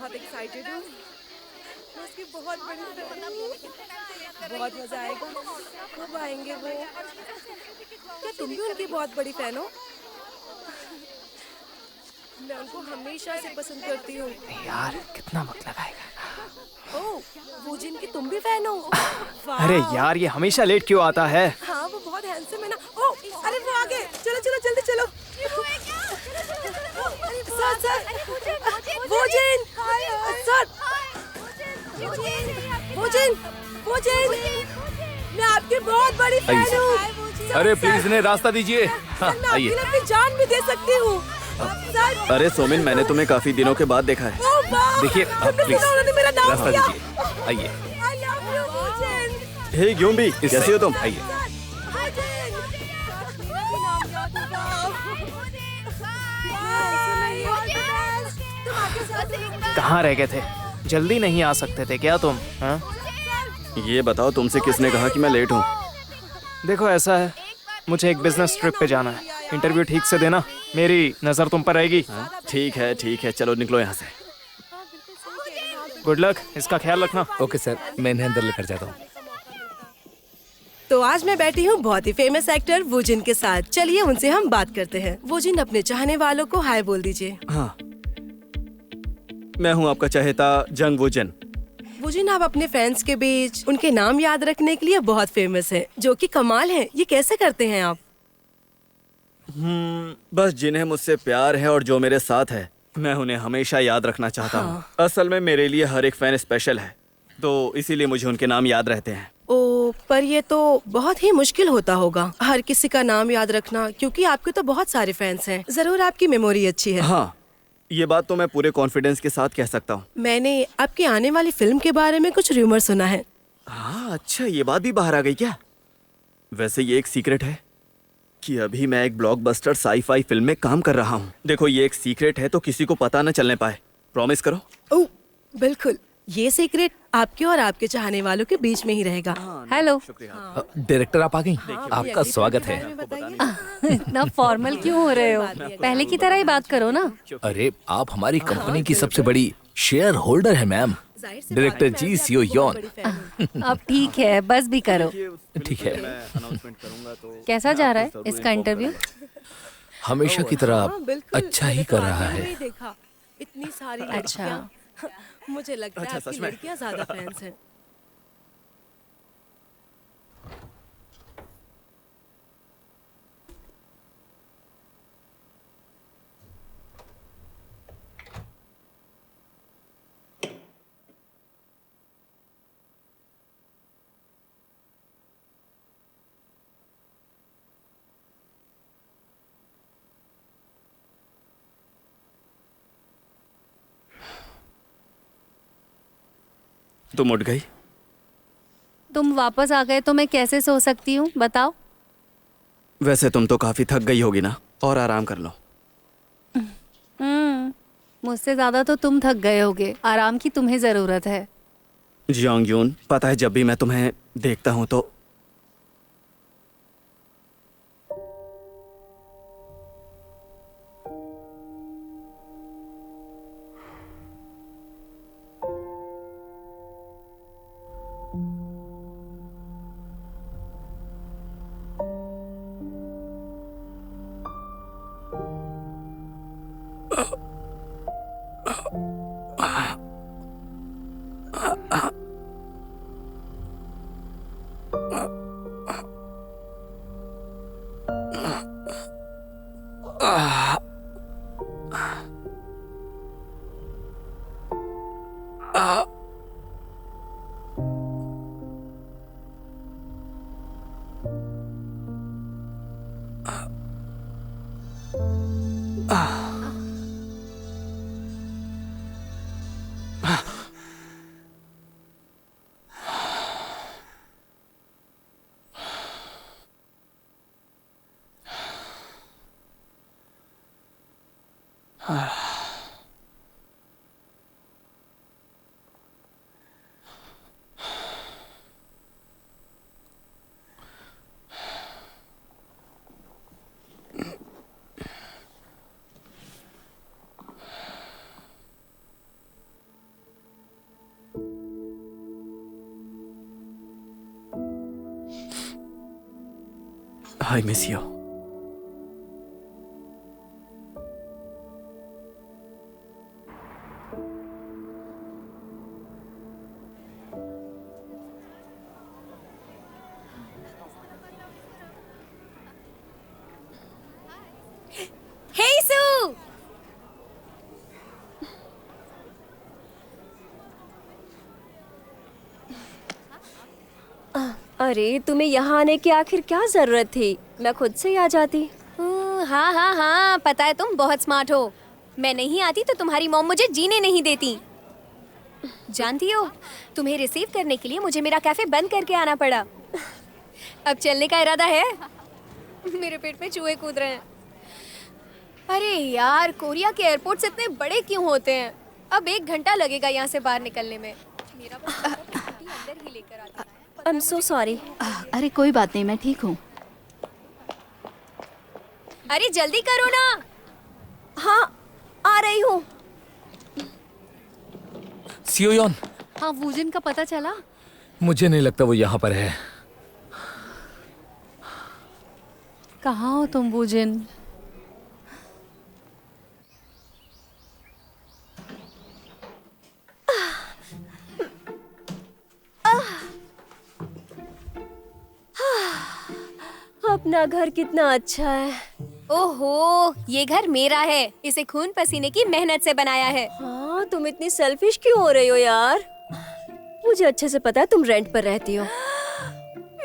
बहुत एक्साइटेड हूँ। मैं उसकी बहुत बड़ी फैन हूँ। बहुत मजा आएगा। कब आएंगे वो? क्या तुम भी उनकी बहुत बड़ी फैन हो? मैं उनको हमेशा से पसंद करती हूँ। यार कितना वक्त लगाएगा। ओह, वो जिनकी तुम भी फैन हो? अरे वाह। यार ये हमेशा लेट क्यों आता है? हाँ, वो बहुत हैंडसम है ना। ओह, अरे वो आ गए। चलो चलो जल्दी चलो। सर सर, वो जिन, सर, वो जिन, वो जिन, मैं आपकी बहुत बड़ी आइए फैन सर। हूँ। अरे सर, प्लीज इन्हें रास्ता दीजिए। हाँ सर, मैं आपके आइए। लिए अपनी जान भी दे सकती हूँ। सर, अरे सोमिन, मैंने तुम्हें काफी दिनों के बाद देखा है। ओह वाह, देखिए तुमने प्लीज सुना उन्होंने मेरा नाम रास्ता लिया। दीजिए। आइए I love you, वोजिन। हे ग्यूम्बी, इस कैसी हो साइड। तुम? आइए। वोजिन, मेरा भी नाम याद होगा। ऐसा नहीं है, all the best। तुम आगे चलो। कहाँ रह गए थे? जल्दी नहीं आ सकते थे क्या तुम? हाँ? ये बताओ, तुमसे किसने कहा कि मैं लेट हूँ? देखो ऐसा है, मुझे एक बिजनेस ट्रिप पे जाना है। इंटरव्यू ठीक से देना, मेरी नजर तुम पर रहेगी। ठीक है, चलो निकलो यहाँ से। गुड लक, इसका ख्याल रखना। ओके सर, मैं इन्हें अंदर लेकर जाता हूँ। तो आज मैं बैठी हूँ बहुत ही फेमस एक्टर वोजिन के साथ। चलिए उनसे हम बात करते हैं। वोजिन, अपने चाहने वालों को हाय बोल दीजिए। हाँ, मैं हूँ आपका चहेता जंग वोजिन। वोजिन, आप अपने फैंस के बीच उनके नाम याद रखने के लिए बहुत फेमस हैं, जो कि कमाल है। ये कैसे करते हैं आप? बस जिन्हें मुझसे प्यार है और जो मेरे साथ है, मैं उन्हें हमेशा याद रखना चाहता हूँ। असल में मेरे लिए हर एक फैन स्पेशल है, तो इसीलिए मुझे उनके नाम याद रहते हैं। ओ, पर ये तो बहुत ही मुश्किल होता होगा हर किसी का नाम याद रखना, क्योंकि आपके तो बहुत सारे फैंस हैं। जरूर आपकी मेमोरी अच्छी है। हाँ, ये बात तो मैं पूरे कॉन्फिडेंस के साथ कह सकता हूँ। मैंने आपकी आने वाली फिल्म के बारे में कुछ रूमर सुना है। हाँ अच्छा, ये बात भी बाहर आ गई क्या? वैसे ये एक सीक्रेट है कि अभी मैं एक ब्लॉकबस्टर साई-फाई फिल्म में काम कर रहा हूँ। देखो, ये एक सीक्रेट है, तो किसी को पता न चलने पाए। प्रॉमिस करो। ओह, बिल्कुल। ये सीक्रेट आपके और आपके चाहने वालों के बीच में ही रहेगा। हेलो। डायरेक्टर आप आ गई। हाँ, आपका स्वागत है। इतना फॉर्मल क्यों हो रहे हो? पहले की तरह ही बात करो ना। अरे आप हमारी कंपनी की सबसे बड़ी शेयर होल्डर है मैम। जाहिर सी डायरेक्टर बात है, जी, मैं सीईओ आपकी बहुत यॉन। बड़ी फैन हूँ। अब ठीक है, बस भी करो। ठीक है। कैसा जा रहा है इसका इंटरव्यू? हमेशा की हाँ, तरह बिल्कुल। अच्छा ही मैंने कर तो रहा आगे में है। ही देखा, इतनी सारी अच्छा। लड़कियां। मुझे लगता है अच्छा, आपकी सच में? लड़कियां ज्यादा फैंस हैं। तुम उठ गई? तुम वापस आ गए तो मैं कैसे सो सकती हूँ, बताओ? वैसे तुम तो काफी थक गई होगी ना, और आराम कर लो। मुझसे ज्यादा तो तुम थक गए होगे। आराम की तुम्हें जरूरत है। जियांग यून, पता है जब भी मैं तुम्हें देखता हूँ तो आई मिस यू। हे सू, अरे तुम्हें यहाँ आने की आखिर क्या जरूरत थी? मैं खुद से ही आ जाती। हाँ हाँ हाँ, पता है तुम बहुत स्मार्ट हो। मैं नहीं आती तो तुम्हारी मॉम मुझे जीने नहीं देती। जानती हो, तुम्हें रिसीव करने के लिए मुझे मेरा कैफे बंद करके आना पड़ा। अब चलने का इरादा है। मेरे पेट में चूहे कूद रहे हैं। अरे यार, कोरिया के एयरपोर्ट्स इतने बड़े क्यों होते हैं? अब 1 घंटा लगेगा यहाँ से बाहर निकलने में। मेरा अंदर ही लेकर आता है। I am so sorry. अरे कोई बात नहीं, मैं ठीक हूँ। अरे जल्दी करो ना। हाँ, आ रही हूँ। सियोयॉन, हाँ, वूजिन का पता चला? मुझे नहीं लगता वो यहाँ पर है। कहाँ हो तुम वूजिन? अपना घर कितना अच्छा है। ओहो, ये घर मेरा है। इसे खून पसीने की मेहनत से बनाया है। हाँ, तुम इतनी सेल्फिश क्यों हो रही हो यार? मुझे अच्छे से पता है तुम रेंट पर रहती हो।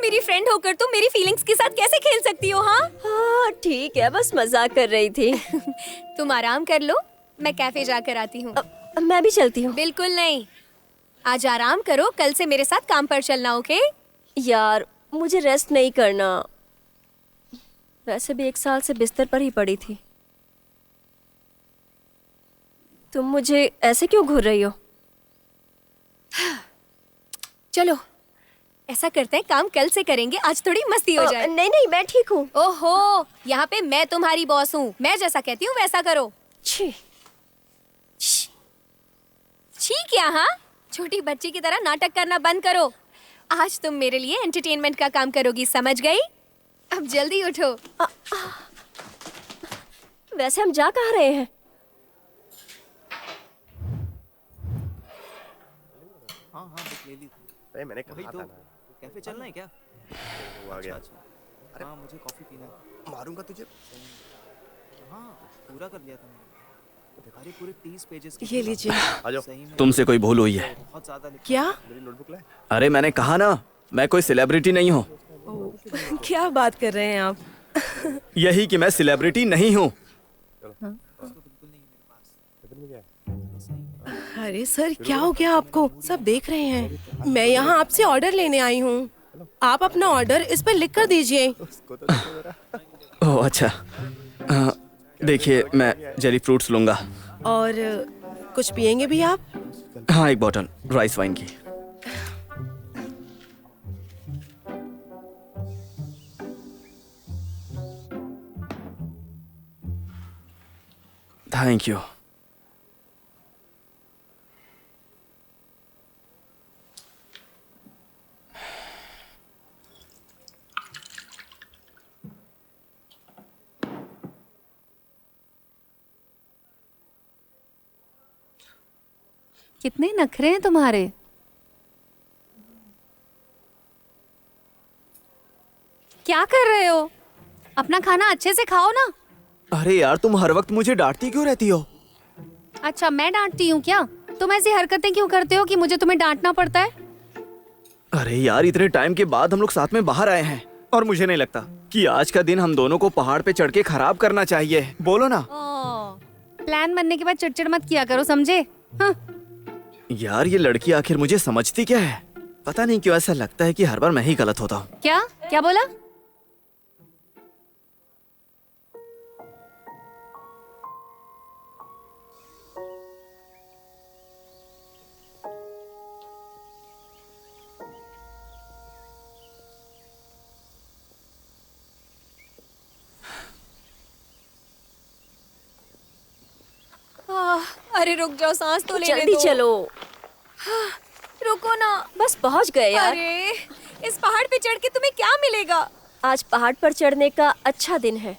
मेरी फ्रेंड होकर तुम मेरी फीलिंग्स के साथ कैसे खेल सकती हो? हाँ ठीक है, बस मजाक कर रही थी। तुम आराम कर लो, मैं कैफे जाकर आती हूँ। मैं भी चलती हूँ। बिल्कुल नहीं, आज आराम करो, कल से मेरे साथ काम पर चलना, ओके? यार मुझे रेस्ट नहीं करना। वैसे भी 1 साल से बिस्तर पर ही पड़ी थी। तुम मुझे ऐसे क्यों घूर रही हो? चलो ऐसा करते हैं, काम कल से करेंगे, आज थोड़ी मस्ती हो जाए। नहीं नहीं, मैं ठीक हूँ। ओहो, यहाँ पे मैं तुम्हारी बॉस हूँ। मैं जैसा कहती हूँ वैसा करो। छी। छी क्या? हाँ, छोटी बच्ची की तरह नाटक करना बंद करो। आज तुम मेरे लिए एंटरटेनमेंट का काम करोगी, समझ गई? अब जल्दी उठो। वैसे हम जा कहाँ रहे हैं? हाँ हाँ, बुक ले ली थी। अरे मैंने कहा था ना। कैफे चलना है क्या? वो आ गया। अच्छा, हाँ मुझे कॉफी पीना है। मारूंगा तुझे। हाँ, पूरा कर लिया था मैंने। अरे पूरे 30 पेजेस की। ये लीजिए। आ जाओ। सही में तुमसे कोई भूल हुई है। बहुत ज्यादा लिखा। क्या? मेरी नोटबुक लाए। अरे मैंने कहा ना, मैं कोई सेलिब्रिटी नहीं हूँ। क्या बात कर रहे हैं आप? यही कि मैं सेलिब्रिटी नहीं हूँ। अरे सर, क्या हो गया आपको? सब देख रहे हैं। मैं यहाँ आपसे ऑर्डर लेने आई हूँ। आप अपना ऑर्डर इस पर लिख कर दीजिए। ओह अच्छा, देखिए मैं जेली फ्रूट्स लूंगा। और कुछ पियेंगे भी आप? हाँ, 1 बॉटल राइस वाइन की। Thank you. कितने नखरे हैं तुम्हारे। क्या कर रहे हो? अपना खाना अच्छे से खाओ ना। अरे यार, तुम हर वक्त मुझे डांटती क्यों रहती हो? अच्छा, मैं डांटती हूँ क्या? तुम ऐसी हरकतें क्यों करते हो कि मुझे तुम्हें डांटना पड़ता है? अरे यार, इतने टाइम के बाद हम लोग साथ में बाहर आए हैं और मुझे नहीं लगता कि आज का दिन हम दोनों को पहाड़ पे चढ़ के खराब करना चाहिए। बोलो ना। प्लान बनने के बाद चिड़चिड़ मत किया करो, समझे? हाँ। यार, ये लड़की आखिर मुझे समझती क्या है? पता नहीं क्यों ऐसा लगता है कि हर बार मैं ही गलत होता हूँ। क्या क्या बोला? अरे रुक जाओ, सांस तो लेने जल्दी दो। चलो। रुको ना। बस पहुंच गए यार। अरे इस पहाड़ पे चढ़ के तुम्हें क्या मिलेगा? आज पहाड़ पर चढ़ने का अच्छा दिन है।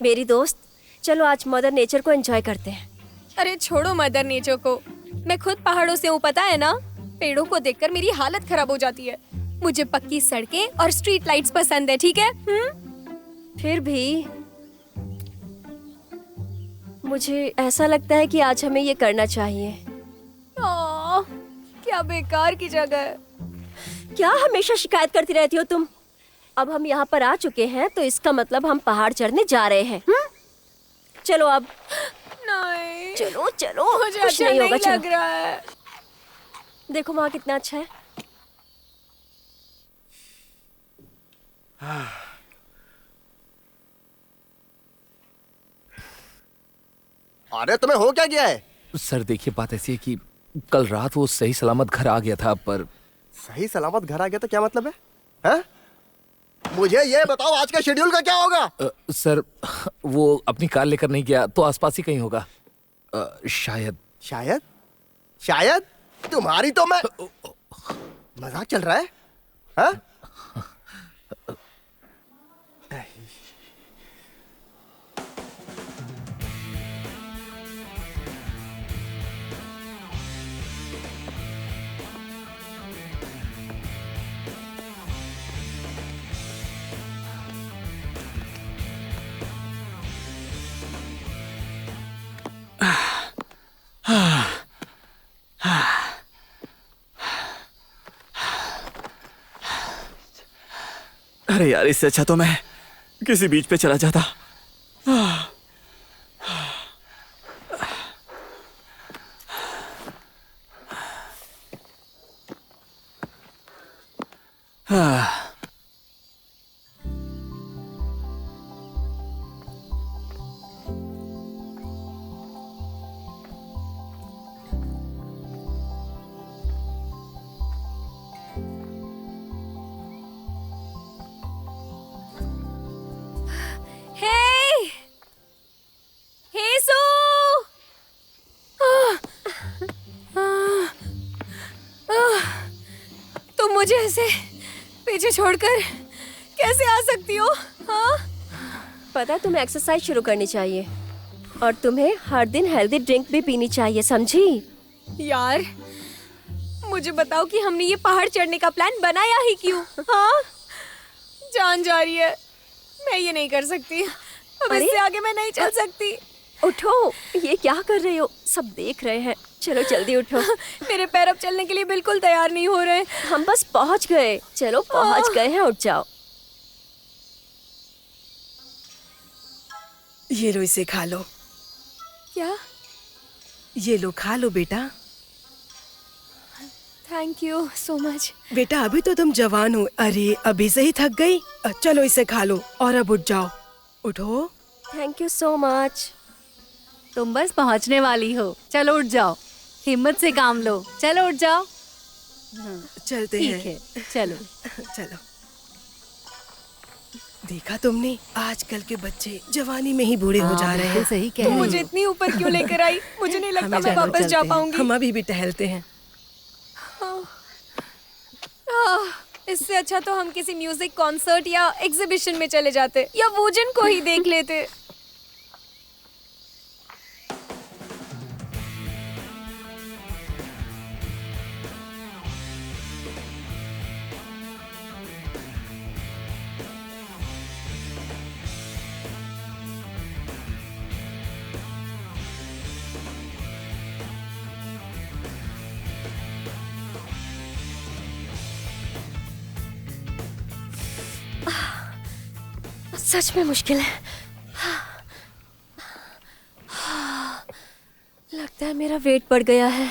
मेरी दोस्त, चलो आज मदर नेचर को एंजॉय करते हैं। अरे छोड़ो मदर नेचर को, मैं खुद पहाड़ों से हूँ पता है ना। पेड़ों को देखकर मेरी हालत खराब हो जाती है। मुझे पक्की सड़कें और स्ट्रीट लाइट्स पसंद है, ठीक है? फिर भी मुझे ऐसा लगता है कि आज हमें ये करना चाहिए। क्या बेकार की जगह है। क्या हमेशा शिकायत करती रहती हो तुम? अब हम यहाँ पर आ चुके हैं तो इसका मतलब हम पहाड़ चढ़ने जा रहे हैं। चलो अब। नहीं, चलो चलो, मुझे कुछ अच्छा नहीं होगा। नहीं लग चलो, रहा है। देखो वहाँ कितना अच्छा है। अरे तुम्हें हो क्या गया है? सर देखिए, बात ऐसी है कि कल रात वो सही सलामत घर आ गया था, पर सही सलामत घर आ गया तो क्या मतलब है? हैं? मुझे ये बताओ आज का शेड्यूल का क्या होगा? सर वो अपनी कार लेकर नहीं गया तो आसपास ही कहीं होगा। शायद। शायद शायद तुम्हारी तो मैं मजाक चल रहा है? हाँ? अरे यार, इससे अच्छा तो मैं किसी बीच पे चला जाता। हे हे सो तुम मुझे ऐसे पीछे छोड़कर कैसे आ सकती हो? हाँ, पता है तुम्हें एक्सरसाइज शुरू करनी चाहिए और तुम्हें हर दिन हेल्दी ड्रिंक भी पीनी चाहिए, समझी? यार मुझे बताओ कि हमने ये पहाड़ चढ़ने का प्लान बनाया ही क्यों? हाँ, जान जा रही है, मैं ये नहीं कर सकती। अब अरे? इससे आगे मैं नहीं चल सकती। उठो, ये क्या कर रहे हो? सब देख रहे हैं। चलो जल्दी उठो। मेरे पैर अब चलने के लिए बिल्कुल तैयार नहीं हो रहे। हम बस पहुंच गए। चलो पहुंच गए हैं, उठ जाओ। ये लो, इसे खा लो। क्या? ये लो, खा लो बेटा। Thank you so much. बेटा अभी तो तुम जवान हो। अरे अभी से ही थक गई? चलो इसे खा लो और अब उठ जाओ। उठो। Thank you so much. तुम बस पहुंचने वाली हो, चलो उठ जाओ। हिम्मत से काम लो, चलो उठ जाओ। चलते ठीक हैं। है, चलो। चलो। देखा तुमने, आजकल के बच्चे जवानी में ही बूढ़े हो जा रहे हैं। सही कह तुम रही मुझे हो। इतनी ऊपर क्यों लेकर आई? मुझे नहीं लगता मैं चलो, वापस जा चलते हैं। पाऊंगी। हम अभी भी टहलते हैं। इससे अच्छा तो हम किसी म्यूजिक कॉन्सर्ट या एग्जीबिशन में चले जाते या वूजन को ही देख लेते। सच में मुश्किल है। लगता है मेरा वेट बढ़ गया है।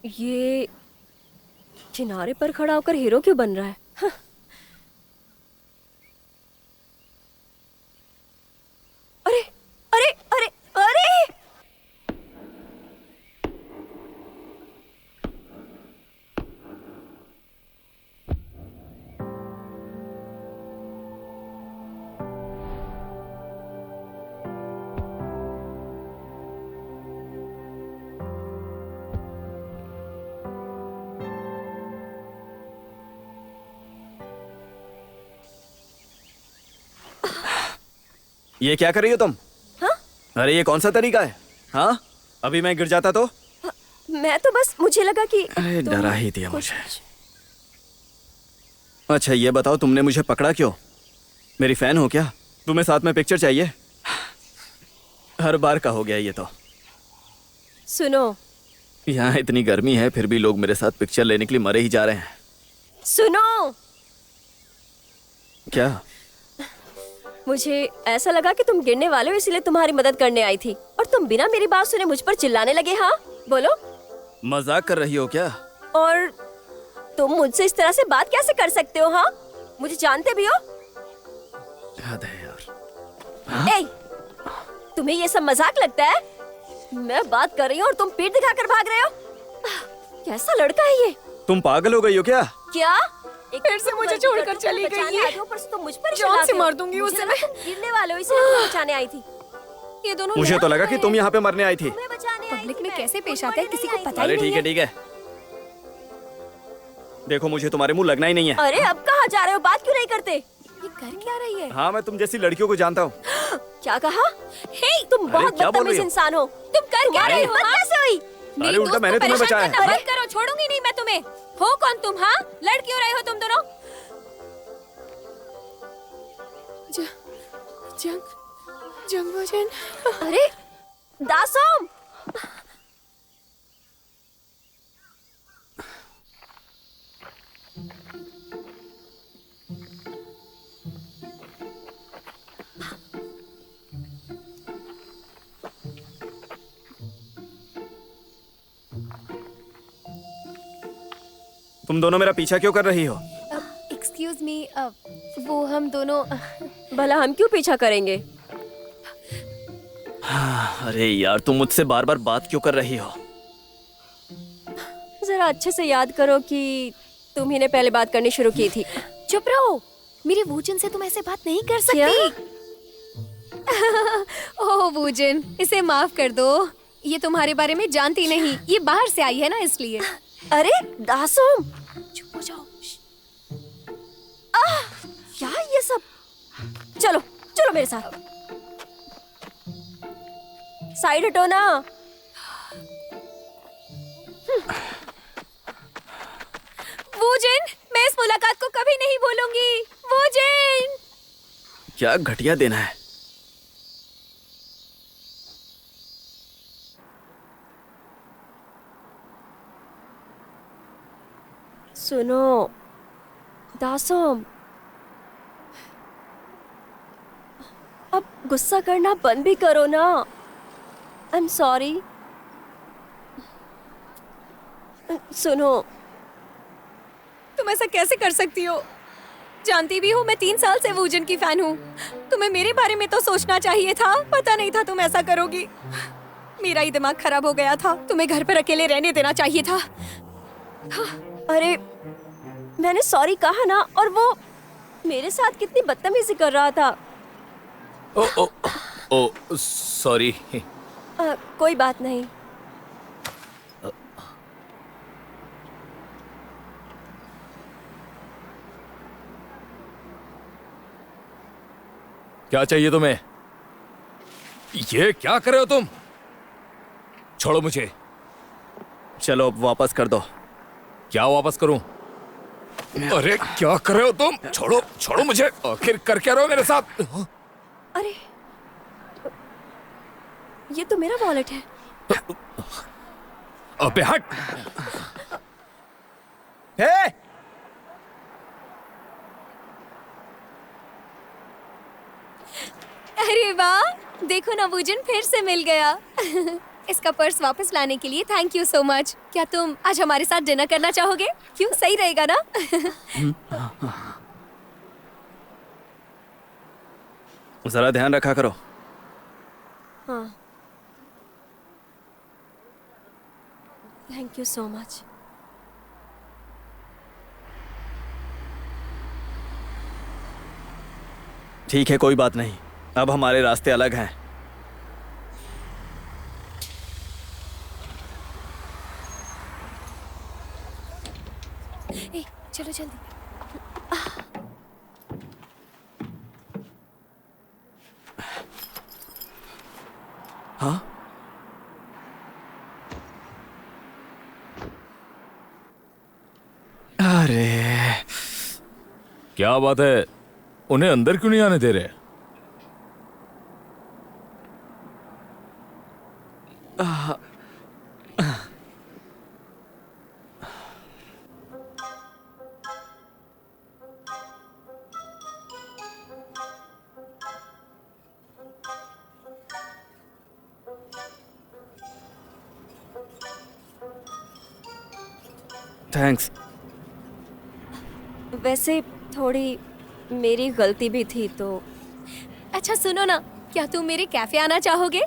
ये किनारे पर खड़ा होकर हीरो क्यों बन रहा है? हाँ। अरे अरे अरे अरे! ये क्या कर रही हो तुम? हाँ? अरे ये कौन सा तरीका है? हाँ, अभी मैं गिर जाता तो? मैं तो बस मुझे लगा कि अरे तुम डरा ही दिया कुछ- मुझे। अच्छा ये बताओ, तुमने मुझे पकड़ा क्यों? मेरी फैन हो क्या? तुम्हें साथ में पिक्चर चाहिए? हर बार का हो गया ये तो। सुनो यहाँ इतनी गर्मी है फिर भी लोग मेरे साथ पिक्चर लेने के लिए मरे ही जा रहे हैं। सुनो, क्या? मुझे ऐसा लगा कि तुम गिरने वाले हो इसलिए तुम्हारी मदद करने आई थी और तुम बिना मेरी बात सुने मुझ पर चिल्लाने लगे। हाँ बोलो। मजाक कर रही हो क्या? और तुम मुझसे इस तरह से बात कैसे कर सकते हो? हाँ, मुझे जानते भी हो। हद है यार। ए, तुम्हें ये सब मजाक लगता है? मैं बात कर रही हूँ और तुम पीठ दिखाकर भाग रहे हो। कैसा लड़का है ये? तुम पागल हो गई हो क्या? क्या? फिर से मुझे छोड़कर चली गई है। तुम मुझ पर जान से मार दूंगी उसे मैं। गिरने वाले हो इसलिए तुम्हें बचाने आई थी। ये दोनों मुझे तो लगा कि तुम यहाँ पे मरने आई थी। तुम्हें बचाने आई पब्लिक थी में मैं। कैसे पेश तुम आते हैं मरने किसी को नहीं आई पता थी। ही अरे नहीं ठीक है ठीक है। देखो मुझे तुम्हारे मुंह लगना ही नहीं है। अरे अब कहाँ जा रहे हो? बात क्यों नहीं करते? ये कर क्या रही है? हाँ मैं तुम जैसी लड़कियों को जानता हूँ। क्या कहा? हे, तुम बहुत क्या बोल रही बदतमीज हो? इंसान हो। तुम कर क्या रही हो? कैसे हुई? मेरी उल्टा दोस्त मैंने को तुम्हें परेशान बचाया करना है। बंद करो, छोड़ूंगी नहीं मैं तुम्हें। हो कौन तुम? हाँ, लड़ क्यों रहे हो तुम दोनों? जंग भोजन। अरे दासोम, तुम दोनों मेरा पीछा क्यों कर रही हो? एक्सक्यूज मी, वो हम दोनों भला हम क्यों पीछा करेंगे? अरे यार तुम मुझसे बार बार बात क्यों कर रही हो? जरा अच्छे से याद करो कि तुम ही ने पहले बात करनी शुरू की थी। चुप रहो। मेरे वूजन से तुम ऐसे बात नहीं कर सकती। ओह वूजन, इसे माफ कर दो। ये तुम्हारे बारे में जानती नहीं। ये बाहर से आई है ना इसलिए। अरे दासोम, चुप हो जाओ। क्या ये सब? चलो चलो मेरे साथ। साइड हटो ना। वूजन, मैं इस मुलाकात को कभी नहीं भूलूंगी। वूजन, क्या घटिया दिन है। सुनो दासोम, अब गुस्सा करना बंद भी करो ना। आई एम सॉरी। सुनो, तुम ऐसा कैसे कर सकती हो? जानती भी हो मैं 3 साल से वूजन की फैन हूँ। तुम्हें मेरे बारे में तो सोचना चाहिए था। पता नहीं था तुम ऐसा करोगी। मेरा ही दिमाग खराब हो गया था। तुम्हें घर पर अकेले रहने देना चाहिए था। अरे मैंने सॉरी कहा ना, और वो मेरे साथ कितनी बदतमीजी कर रहा था। ओ ओ ओ सॉरी। कोई बात नहीं। क्या चाहिए तुम्हें? ये क्या कर रहे हो तुम? छोड़ो मुझे। चलो अब वापस कर दो। क्या वापस करूं? अरे क्या कर रहे हो तुम? छोड़ो छोड़ो मुझे। आखिर कर क्या रहे हो मेरे साथ? अरे ये तो मेरा वॉलेट है। अबे हट। हे! अरे वाह, देखो ना वूजन फिर से मिल गया। इसका पर्स वापस लाने के लिए थैंक यू सो मच। क्या तुम आज हमारे साथ डिनर करना चाहोगे? क्यों, सही रहेगा ना? जरा ध्यान रखा करो। हाँ, थैंक यू सो मच। ठीक है कोई बात नहीं, अब हमारे रास्ते अलग हैं। ए, चलो जल्दी। क्या बात है, उन्हें अंदर क्यों नहीं आने दे रहे? थैंक्स। वैसे थोड़ी मेरी गलती भी थी तो। अच्छा सुनो ना, क्या तुम मेरे कैफे आना चाहोगे?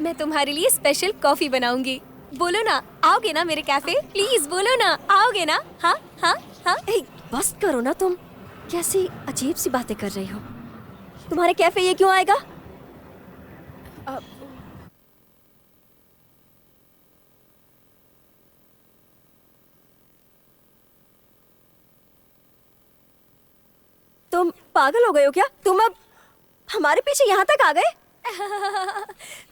मैं तुम्हारे लिए स्पेशल कॉफी बनाऊंगी। बोलो ना, आओगे ना मेरे कैफे? प्लीज बोलो ना, आओगे ना? हाँ हाँ हाँ। बस करो ना तुम, कैसी अजीब सी बातें कर रही हो। तुम्हारे कैफे ये क्यों आएगा? तुम पागल हो गए हो क्या? तुम अब हमारे पीछे यहाँ तक आ गए?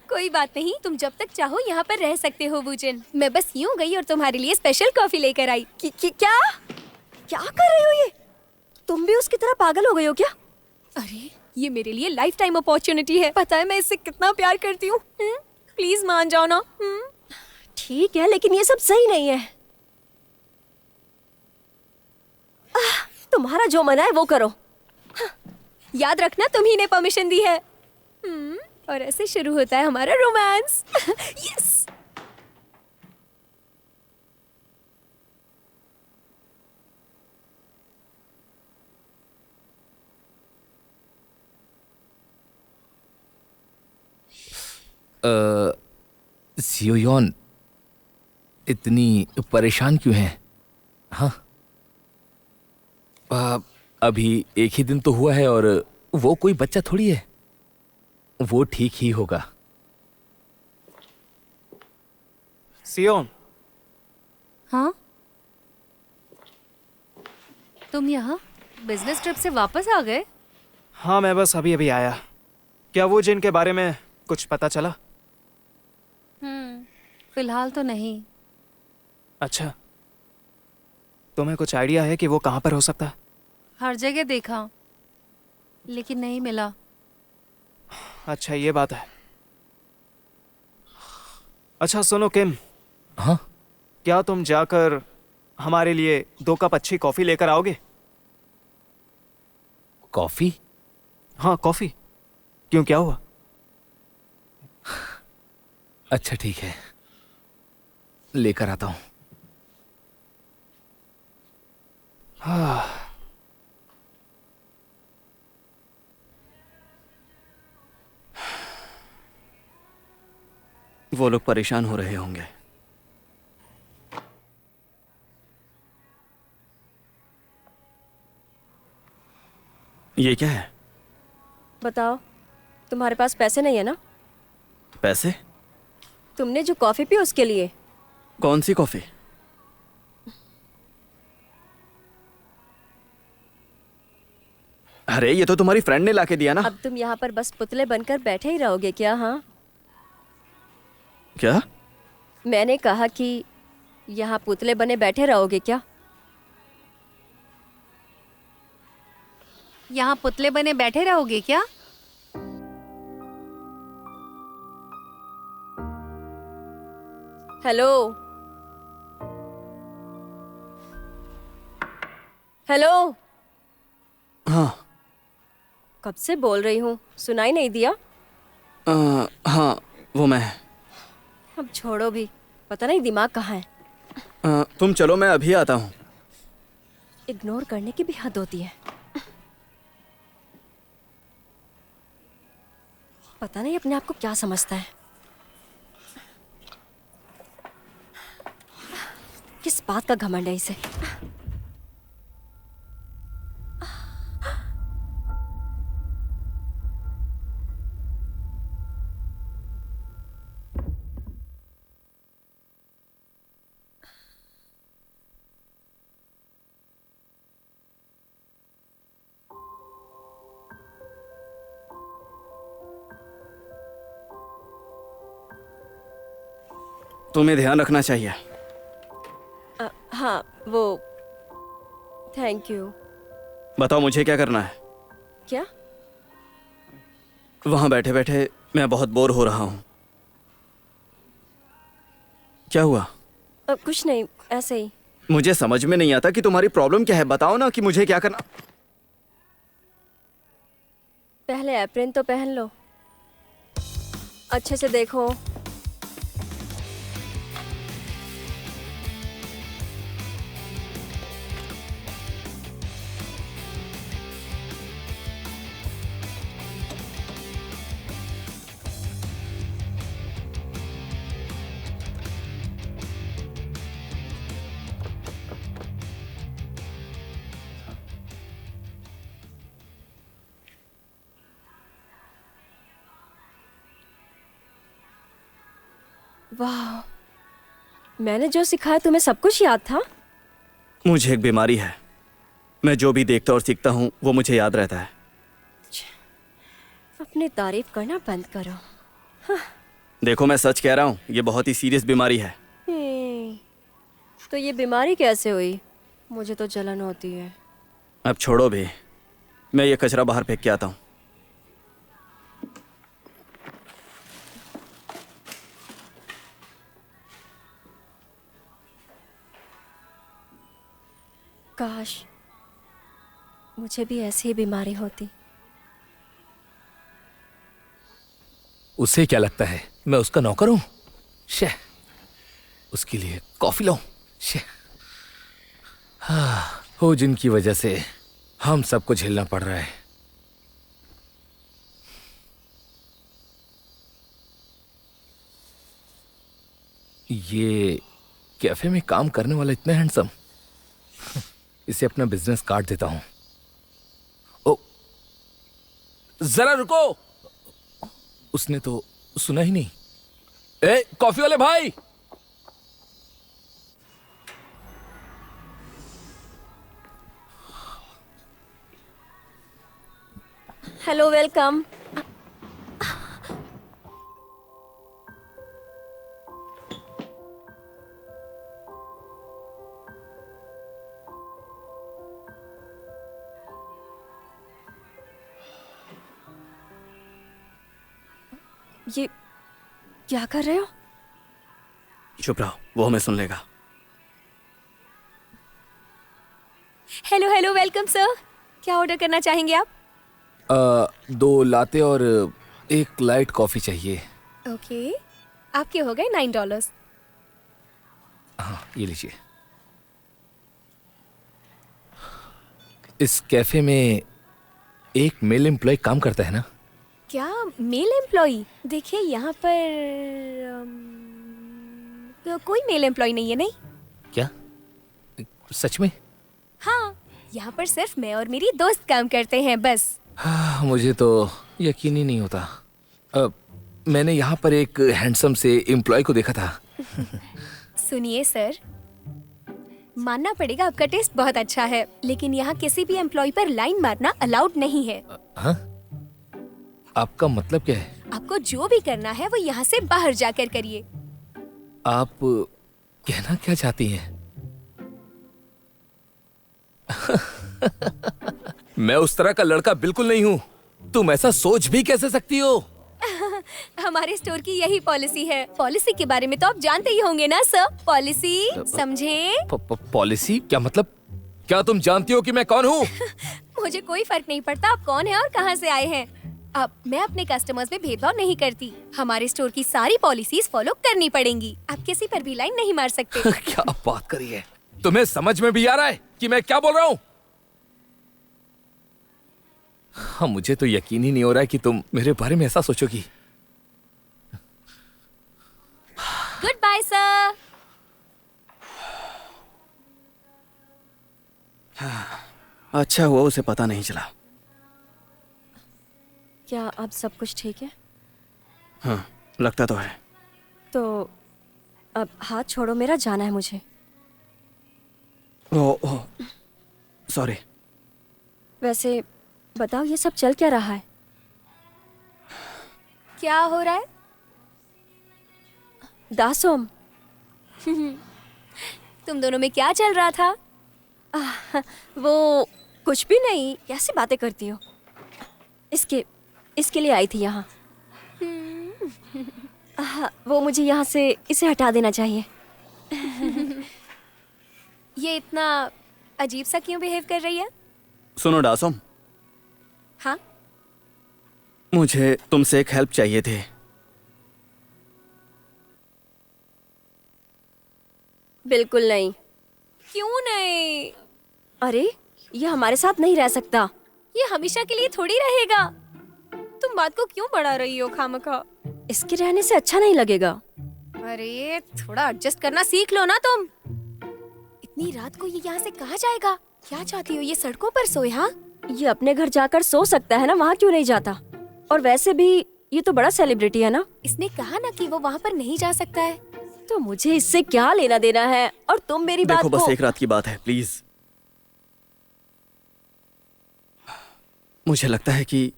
कोई बात नहीं, तुम जब तक चाहो यहाँ पर रह सकते हो बूचन। मैं बस यूं गई और तुम्हारे लिए स्पेशल कॉफी लेकर आई। क्या क्या कर रही हो ये? तुम भी उसकी तरह पागल हो गई हो क्या? अरे ये मेरे लिए लाइफ टाइम अपॉर्चुनिटी है। पता है मैं इससे कितना प्यार करती हूँ। प्लीज मान जाओ ना। ठीक है, लेकिन ये सब सही नहीं है। तुम्हारा जो मना है वो करो। याद रखना, तुम्ही ने परमिशन दी है। और ऐसे शुरू होता है हमारा रोमांस। यस। सियोन इतनी परेशान क्यों हैं? हाँ, अभी एक ही दिन तो हुआ है और वो कोई बच्चा थोड़ी है, वो ठीक ही होगा। सियोन, हाँ, तुम यहाँ बिजनेस ट्रिप से वापस आ गए? हाँ मैं बस अभी अभी आया। क्या वो जिन के बारे में कुछ पता चला? फिलहाल तो नहीं। अच्छा, तुम्हें कुछ आइडिया है कि वो कहाँ पर हो सकता है? हर जगह देखा लेकिन नहीं मिला। अच्छा ये बात है। अच्छा सुनो किम, हाँ, क्या तुम जाकर हमारे लिए 2 कप अच्छी कॉफी लेकर आओगे? कॉफी? हाँ कॉफी। क्यों, क्या हुआ? अच्छा ठीक है, लेकर आता हूँ। वो लोग परेशान हो रहे होंगे। ये क्या है? बताओ, तुम्हारे पास पैसे नहीं है ना? पैसे? तुमने जो कॉफी पी उसके लिए। कौन सी कॉफी? अरे ये तो तुम्हारी फ्रेंड ने लाके दिया ना। अब तुम यहाँ पर बस पुतले बनकर बैठे ही रहोगे क्या? हाँ, क्या? मैंने कहा कि यहाँ पुतले बने बैठे रहोगे क्या? यहाँ पुतले बने बैठे रहोगे क्या? Hello hello. हाँ कब से बोल रही हूँ, सुनाई नहीं दिया? हाँ वो मैं। अब छोड़ो भी, पता नहीं दिमाग कहाँ है। तुम चलो, मैं अभी आता हूँ। इग्नोर करने की भी हद होती है। पता नहीं अपने आप को क्या समझता है। किस बात का घमंड है इसे? तुम्हें ध्यान रखना चाहिए। हाँ वो, थैंक यू। बताओ मुझे क्या करना है। क्या? वहां बैठे बैठे मैं बहुत बोर हो रहा हूं। क्या हुआ? कुछ नहीं, ऐसे ही। मुझे समझ में नहीं आता कि तुम्हारी प्रॉब्लम क्या है। बताओ ना कि मुझे क्या करना। पहले एप्रन तो पहन लो, अच्छे से देखो। वाह, मैंने जो सिखाया तुम्हें सब कुछ याद था? मुझे एक बीमारी है। मैं जो भी देखता और सीखता हूँ वो मुझे याद रहता है। अपनी तारीफ करना बंद करो। देखो मैं सच कह रहा हूँ, ये बहुत ही सीरियस बीमारी है। तो ये बीमारी कैसे हुई? मुझे तो जलन होती है। अब छोड़ो भी, मैं ये कचरा बाहर फेंक के आता हूँ। काश मुझे भी ऐसी ही बीमारी होती। उसे क्या लगता है मैं उसका नौकर हूं? शे, उसके लिए कॉफी लाऊं? शे, हाँ, हो जिनकी वजह से हम सबको झेलना पड़ रहा है। ये कैफे में काम करने वाला इतना हैंडसम, इसे अपना बिजनेस कार्ड देता हूं। ओ, जरा रुको, उसने तो सुना ही नहीं। ए, कॉफी वाले भाई! Hello, welcome. ये क्या कर रहे हो? चुप रहो, वो हमें सुन लेगा। Hello hello, welcome sir. क्या ऑर्डर करना चाहेंगे आप? 2 लाते और 1 लाइट कॉफी चाहिए। ओके, आपके हो गए $9। हाँ, ये लीजिए। इस कैफे में एक मेल एम्प्लॉय काम करता है ना? क्या मेल एम्प्लॉई? देखिए यहाँ पर तो कोई मेल एम्प्लॉय नहीं है। नहीं? क्या सच में? हाँ, यहाँ पर सिर्फ मैं और मेरी दोस्त काम करते हैं बस। हाँ, मुझे तो यकीन ही नहीं होता। मैंने यहाँ पर एक हैंडसम से एम्प्लॉय को देखा था। सुनिए सर, मानना पड़ेगा आपका टेस्ट बहुत अच्छा है, लेकिन यहाँ किसी भी एम्प्लॉय पर लाइन मारना अलाउड नहीं है। हाँ? आपका मतलब क्या है? आपको जो भी करना है वो यहाँ से बाहर जाकर करिए। आप कहना क्या चाहती हैं? मैं उस तरह का लड़का बिल्कुल नहीं हूँ। तुम ऐसा सोच भी कैसे सकती हो? हमारे स्टोर की यही पॉलिसी है। पॉलिसी के बारे में तो आप जानते ही होंगे ना सर। पॉलिसी समझे? पॉलिसी क्या मतलब? क्या तुम जानती हो कि मैं कौन हूँ? मुझे कोई फर्क नहीं पड़ता आप कौन है और कहाँ से आए हैं। अब मैं अपने कस्टमर्स में भेदभाव नहीं करती। हमारे स्टोर की सारी पॉलिसीज फॉलो करनी पड़ेंगी। आप किसी पर भी लाइन नहीं मार सकते। क्या बात करी है? तुम्हें समझ में भी आ रहा है कि मैं क्या बोल रहा हूँ? हाँ, मुझे तो यकीन ही नहीं हो रहा है कि तुम मेरे बारे में ऐसा सोचोगी। Good bye sir. अच्छा हुआ उसे पता नहीं चला। क्या अब सब कुछ ठीक है? हाँ, लगता तो है। तो अब हाथ छोड़ो, मेरा जाना है मुझे। ओह, सॉरी। वैसे बताओ, ये सब चल क्या रहा है? क्या हो रहा है? दासोम, तुम दोनों में क्या चल रहा था? वो कुछ भी नहीं, कैसी बातें करती हो? इसके लिए आई थी यहाँ। हाँ, वो मुझे यहाँ से इसे हटा देना चाहिए। ये इतना अजीब सा क्यों बिहेव कर रही है? सुनो डासोम, हाँ, मुझे तुमसे एक हेल्प चाहिए थी। बिल्कुल नहीं। क्यों नहीं? अरे, ये हमारे साथ नहीं रह सकता। ये हमेशा के लिए थोड़ी रहेगा। तुम बात को क्यों बढ़ा रही हो खामखा? इसके रहने से अच्छा नहीं लगेगा। अरे थोड़ा एडजस्ट करना सीख लो ना तुम। इतनी रात को ये यहाँ से कहाँ जाएगा? क्या चाहती हो, ये सड़कों पर सोए? हाँ, ये अपने घर जाकर सो सकता है ना, वहाँ क्यों नहीं जाता? और वैसे भी ये तो बड़ा सेलिब्रिटी है ना। इसने कहा ना कि वो वहाँ पर नहीं जा सकता है। तो मुझे इससे क्या लेना देना है? और तुम मेरी बात देखो, बस को... एक रात की बात है, प्लीज। मुझे लगता है कि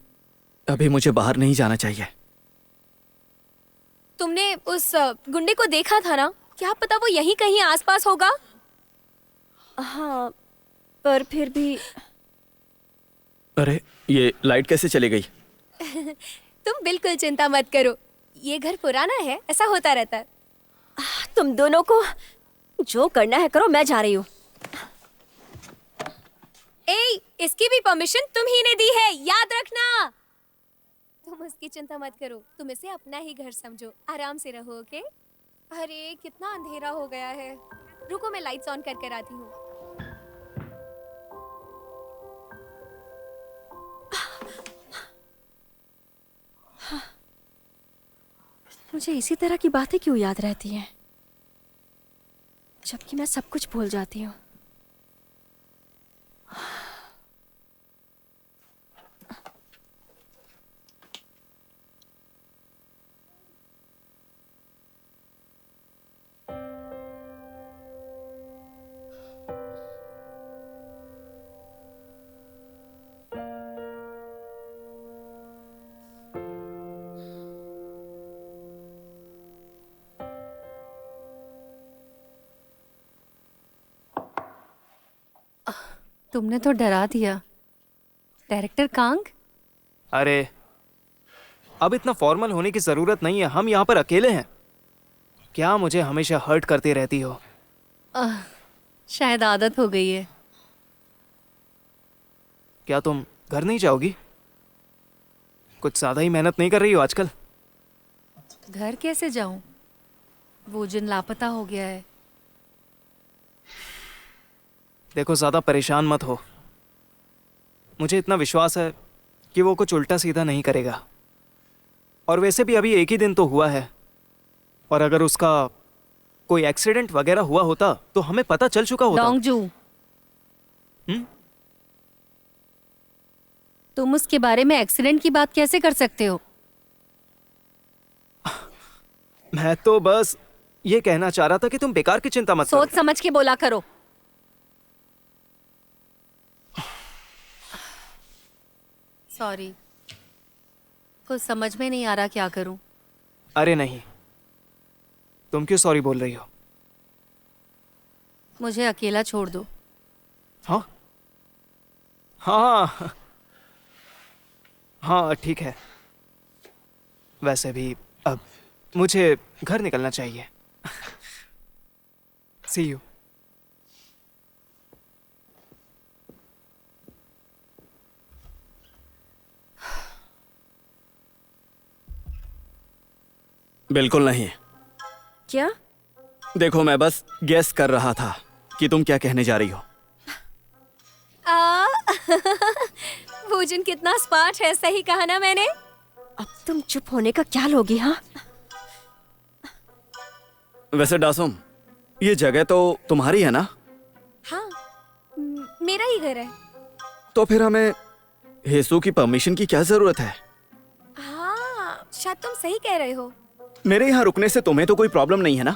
अभी मुझे बाहर नहीं जाना चाहिए। तुमने उस गुंडे को देखा था ना? क्या पता वो यहीं कहीं आसपास होगा। हाँ, पर फिर भी... अरे, ये लाइट कैसे चली गई? तुम बिल्कुल चिंता मत करो, ये घर पुराना है, ऐसा होता रहता है। तुम दोनों को जो करना है करो, मैं जा रही हूँ। ए, इसकी भी परमिशन तुम ही ने दी है, याद रखना। तुम उसकी चिंता मत करो, तुम इसे अपना ही घर समझो, आराम से रहो, ओके? अरे कितना अंधेरा हो गया है। रुको, मैं लाइट्स ऑन कर आती हूँ। मुझे इसी तरह की बातें क्यों याद रहती हैं, जबकि मैं सब कुछ भूल जाती हूँ। तुमने तो डरा दिया डायरेक्टर कांग। अरे अब इतना फॉर्मल होने की जरूरत नहीं है, हम यहाँ पर अकेले हैं। क्या मुझे हमेशा हर्ट करती रहती हो? शायद आदत हो गई है। क्या तुम घर नहीं जाओगी? कुछ ज्यादा ही मेहनत नहीं कर रही हो आजकल? घर कैसे जाऊं? वो जिन लापता हो गया है। देखो, ज्यादा परेशान मत हो। मुझे इतना विश्वास है कि वो कुछ उल्टा सीधा नहीं करेगा। और वैसे भी अभी एक ही दिन तो हुआ है, और अगर उसका कोई एक्सीडेंट वगैरह हुआ होता तो हमें पता चल चुका होता। डोंगजू, तुम उसके बारे में एक्सीडेंट की बात कैसे कर सकते हो? मैं तो बस ये कहना चाह रहा था कि तुम बेकार की चिंता मत सोच करो। समझ के बोला करो। सॉरी, कुछ समझ में नहीं आ रहा क्या करूं। अरे नहीं, तुम क्यों सॉरी बोल रही हो? मुझे अकेला छोड़ दो। हाँ हाँ हाँ, ठीक है। वैसे भी अब मुझे घर निकलना चाहिए। सी यू। बिल्कुल नहीं। क्या? देखो, मैं बस गेस कर रहा था कि तुम क्या कहने जा रही हो। भोजन कितना स्मार्ट है, सही कहा ना मैंने? अब तुम चुप होने का क्या लोगी? हाँ, वैसे डासुम, ये जगह तो तुम्हारी है ना? हाँ, मेरा ही घर है। तो फिर हमें हेसू की परमिशन की क्या जरूरत है? हाँ, शायद तुम सही कह रहे हो। मेरे यहाँ रुकने से तुम्हें तो कोई प्रॉब्लम नहीं है ना?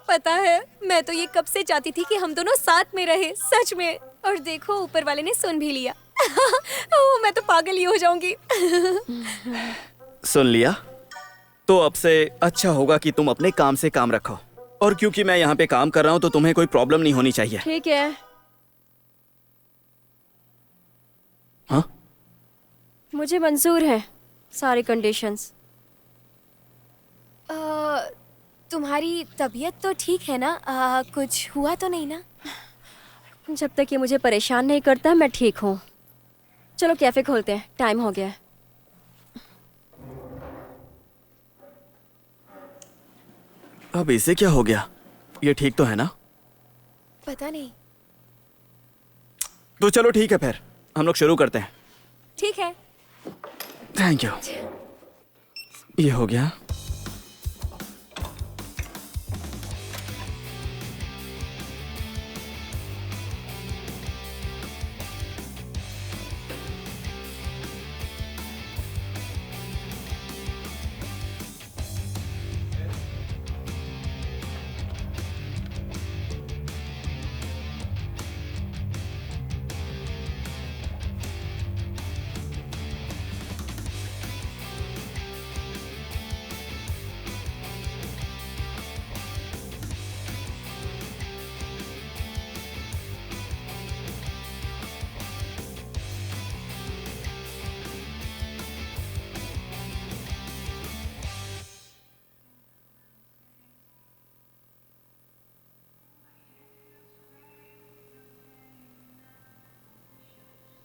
पता है, मैं तो ये कब से चाहती थी कि हम दोनों साथ में रहे, सच में। और देखो, ऊपर वाले ने सुन भी लिया। ओह, मैं तो पागल ही हो जाऊंगी। सुन लिया? तो अब से अच्छा होगा कि तुम अपने काम से काम रखो। और क्योंकि मैं यहाँ पे काम कर रहा हूँ तो तुम्हें कोई प्रॉब्लम नहीं होनी चाहिए। ठीक है। मुझे मंजूर है सारी कंडीशंस। तुम्हारी तबीयत तो ठीक है ना? कुछ हुआ तो नहीं ना? जब तक ये मुझे परेशान नहीं करता मैं ठीक हूँ। चलो कैफे खोलते हैं, टाइम हो गया है। अब इसे क्या हो गया? ये ठीक तो है ना? पता नहीं। तो चलो ठीक है, फिर हम लोग शुरू करते हैं। ठीक है। Thank you. ये हो गया।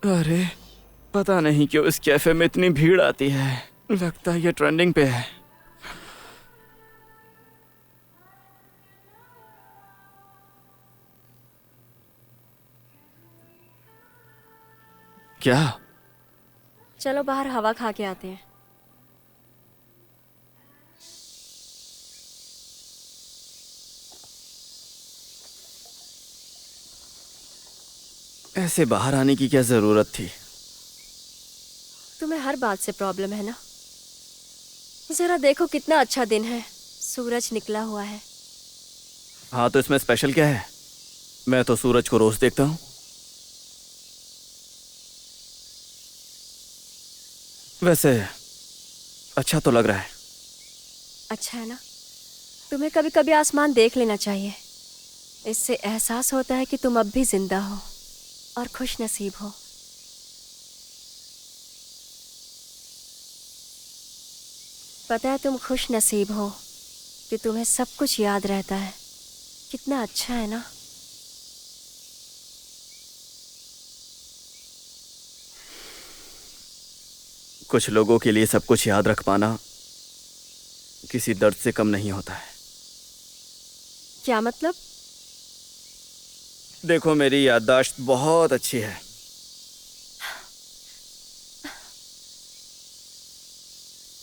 अरे पता नहीं क्यों इस कैफे में इतनी भीड़ आती है। लगता है ये ट्रेंडिंग पे है। क्या? चलो बाहर हवा खा के आते हैं। ऐसे बाहर आने की क्या जरूरत थी? तुम्हें हर बात से प्रॉब्लम है ना? जरा देखो कितना अच्छा दिन है, सूरज निकला हुआ है। हाँ तो इसमें स्पेशल क्या है? मैं तो सूरज को रोज देखता हूँ। वैसे अच्छा तो लग रहा है। अच्छा है ना? तुम्हें कभी कभी आसमान देख लेना चाहिए। इससे एहसास होता है कि तुम अब भी जिंदा हो और खुश नसीब हो। पता है तुम खुश नसीब हो कि तुम्हें सब कुछ याद रहता है। कितना अच्छा है ना? कुछ लोगों के लिए सब कुछ याद रख पाना किसी दर्द से कम नहीं होता है। क्या मतलब? देखो मेरी याददाश्त बहुत अच्छी है।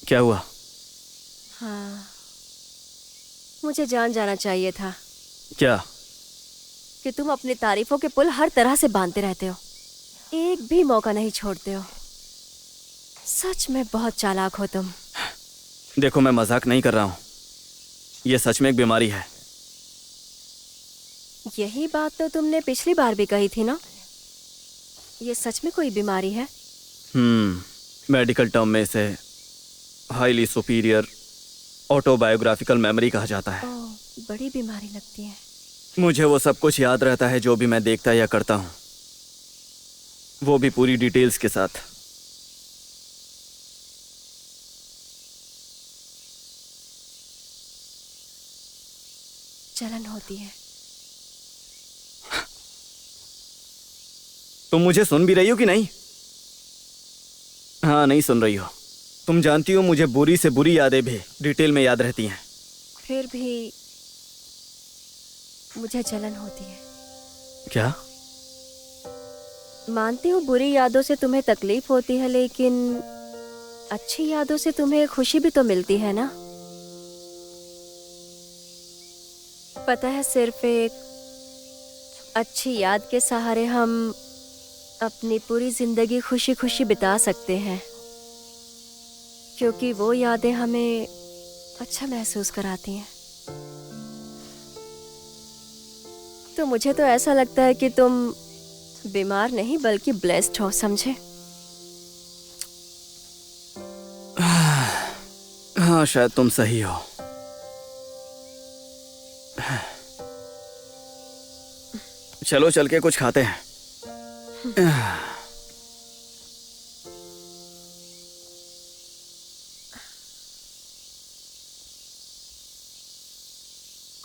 क्या हुआ? हाँ, मुझे जान जाना चाहिए था क्या? कि तुम अपनी तारीफों के पुल हर तरह से बांधते रहते हो, एक भी मौका नहीं छोड़ते हो। सच में बहुत चालाक हो तुम। देखो मैं मजाक नहीं कर रहा हूं, यह सच में एक बीमारी है। यही बात तो तुमने पिछली बार भी कही थी ना? ये सच में कोई बीमारी है? मेडिकल टर्म में इसे हाईली सुपीरियर ऑटोबायोग्राफिकल मेमोरी कहा जाता है। ओह, बड़ी बीमारी लगती है। मुझे वो सब कुछ याद रहता है जो भी मैं देखता या करता हूं, वो भी पूरी डिटेल्स के साथ। जलन होती है। तुम मुझे सुन भी रही हो कि नहीं? हाँ नहीं सुन रही हो। तुम जानती हो मुझे बुरी से बुरी यादें भी डिटेल में याद रहती हैं। फिर भी मुझे जलन होती है। क्या? मानती हूँ बुरी यादों से तुम्हें तकलीफ होती है, लेकिन अच्छी यादों से तुम्हें खुशी भी तो मिलती है ना? पता है सिर्फ एक अच्छी याद के सहारे हम अपनी पूरी जिंदगी खुशी खुशी बिता सकते हैं, क्योंकि वो यादें हमें अच्छा महसूस कराती हैं। तो मुझे तो ऐसा लगता है कि तुम बीमार नहीं बल्कि ब्लेस्ड हो, समझे? हाँ शायद तुम सही हो। चलो चल के कुछ खाते हैं।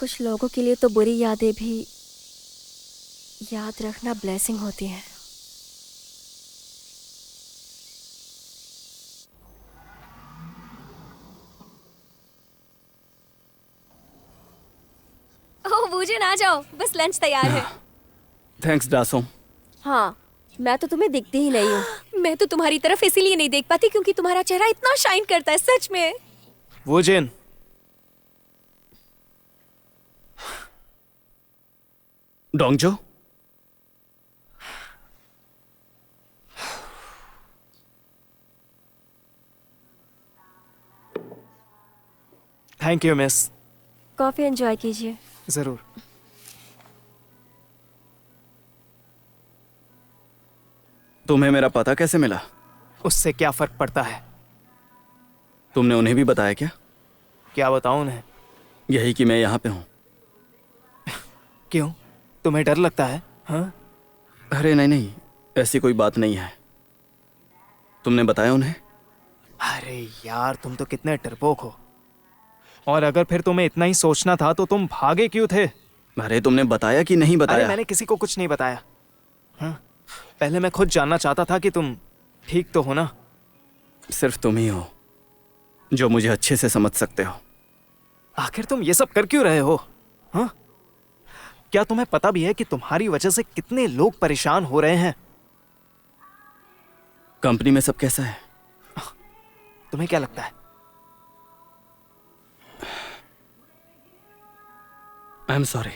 कुछ लोगों के लिए तो बुरी यादें भी याद रखना ब्लेसिंग होती है। ओह वूजन, आ जाओ, बस लंच तैयार है। थैंक्स दासों। हाँ, मैं तो तुम्हें दिखती ही नहीं हूँ। मैं तो तुम्हारी तरफ इसीलिए नहीं देख पाती क्योंकि तुम्हारा चेहरा इतना शाइन करता है, सच में। वो Jin, Dongjo, thank you miss. Coffee enjoy कीजिए। जरूर। तुम्हें मेरा पता कैसे मिला? उससे क्या फर्क पड़ता है? तुमने उन्हें भी बताया क्या? क्या बताऊं उन्हें? यही कि मैं यहाँ पे हूँ। क्यों, तुम्हें डर लगता है? हाँ? अरे नहीं नहीं, ऐसी कोई बात नहीं है। तुमने बताया उन्हें? अरे यार, तुम तो कितने डरपोक हो। और अगर फिर तुम्हें इतना ही सोचना था तो तुम भागे क्यों थे? अरे तुमने बताया कि नहीं अरे बताया? मैंने किसी को कुछ नहीं बताया। हाँ? पहले मैं खुद जानना चाहता था कि तुम ठीक तो हो ना। सिर्फ तुम ही हो जो मुझे अच्छे से समझ सकते हो। आखिर तुम ये सब कर क्यों रहे हो? हाँ? क्या तुम्हें पता भी है कि तुम्हारी वजह से कितने लोग परेशान हो रहे हैं? कंपनी में सब कैसा है? तुम्हें क्या लगता है? आई एम सॉरी।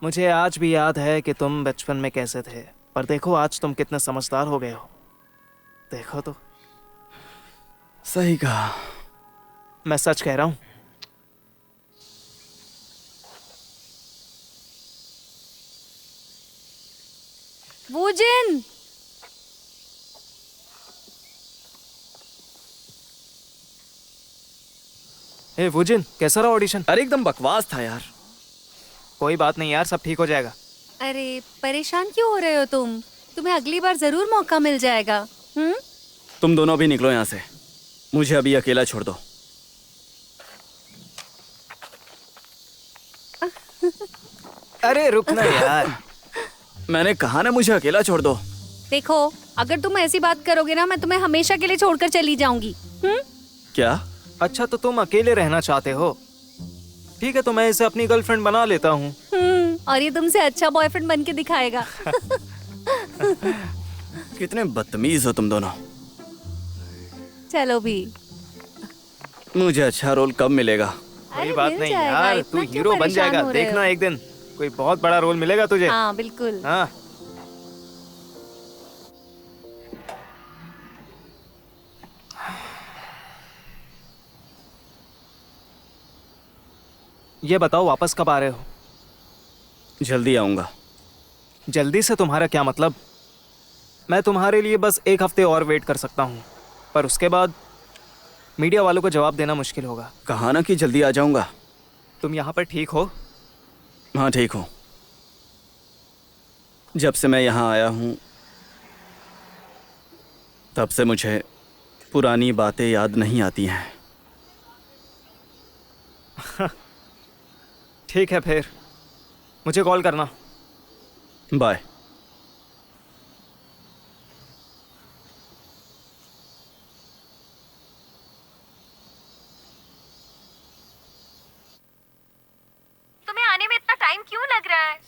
मुझे आज भी याद है कि तुम बचपन में कैसे थे, पर देखो आज तुम कितने समझदार हो गए हो। देखो तो। सही कहा। मैं सच कह रहा हूं। वूजन, ए वुजिन, कैसा रहा ऑडिशन? अरे एकदम बकवास था यार। कोई बात नहीं यार, सब ठीक हो जाएगा। अरे परेशान क्यों हो रहे हो तुम? तुम्हें अगली बार जरूर मौका मिल जाएगा। तुम दोनों भी निकलो यहाँ से। मुझे अभी अकेला छोड़ दो। अरे रुकना यार। मैंने कहा ना, मुझे अकेला छोड़ दो। देखो, अगर तुम ऐसी बात करोगे ना, मैं तुम्हें हमेशा के लिए छोड़कर चली जाऊंगी। क्या? अच्छा तो तुम अकेले रहना चाहते हो? ठीक है, तो मैं इसे अपनी गर्लफ्रेंड बना लेता हूँ। और ये तुमसे अच्छा बॉयफ्रेंड बन के दिखाएगा। कितने बदतमीज हो तुम दोनों। चलो भी। मुझे अच्छा रोल कब मिलेगा? कोई अरे बात मिल नहीं जाएगा, यार, इतना तू क्यों हीरो बन परेशान जाएगा। हो रहे हो? देखना एक दिन कोई बहुत बड़ा रोल मिलेगा तुझे। हाँ बिल्कुल। हाँ। ये बताओ, वापस कब आ रहे हो? जल्दी आऊंगा। जल्दी से तुम्हारा क्या मतलब? मैं तुम्हारे लिए बस एक हफ्ते और वेट कर सकता हूँ, पर उसके बाद मीडिया वालों को जवाब देना मुश्किल होगा। कहा ना कि जल्दी आ जाऊंगा। तुम यहाँ पर ठीक हो? हाँ ठीक हूँ। जब से मैं यहाँ आया हूँ तब से मुझे पुरानी बातें याद नहीं आती हैं। ठीक है, फिर मुझे कॉल करना। बाय। तुम्हें आने में इतना टाइम क्यों लग रहा है?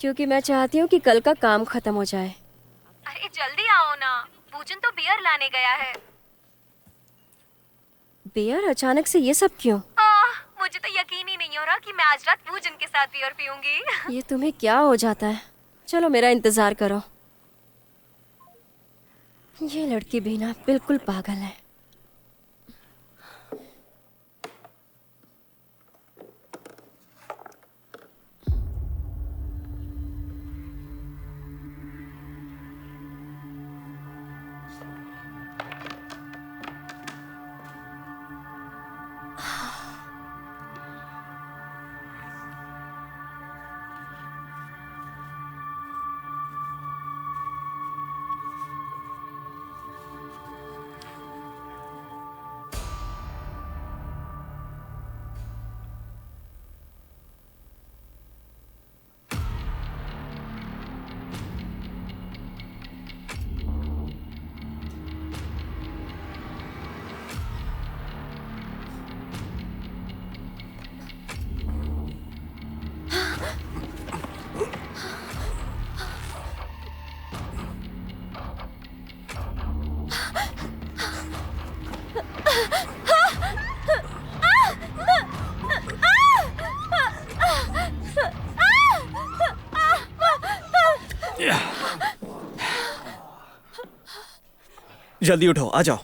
क्योंकि मैं चाहती हूँ कि कल का काम खत्म हो जाए। अरे जल्दी आओ ना, पूजन तो बियर लाने गया है। बियर? अचानक से ये सब क्यों? मुझे तो यकीन ही नहीं हो रहा कि मैं आज रात पूजन के साथ बियर पीऊंगी। ये तुम्हें क्या हो जाता है? चलो मेरा इंतजार करो। ये लड़की भी ना बिल्कुल पागल है। जल्दी उठो, आ जाओ।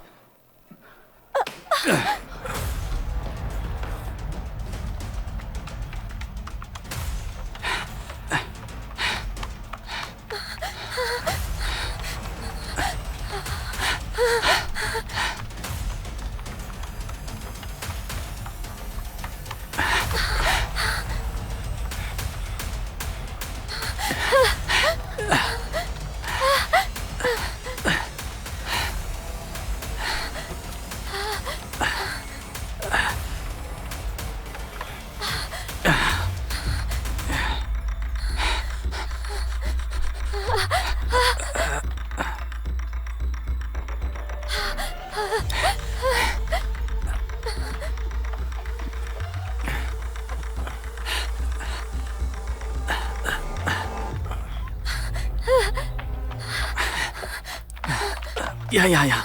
यहाँ।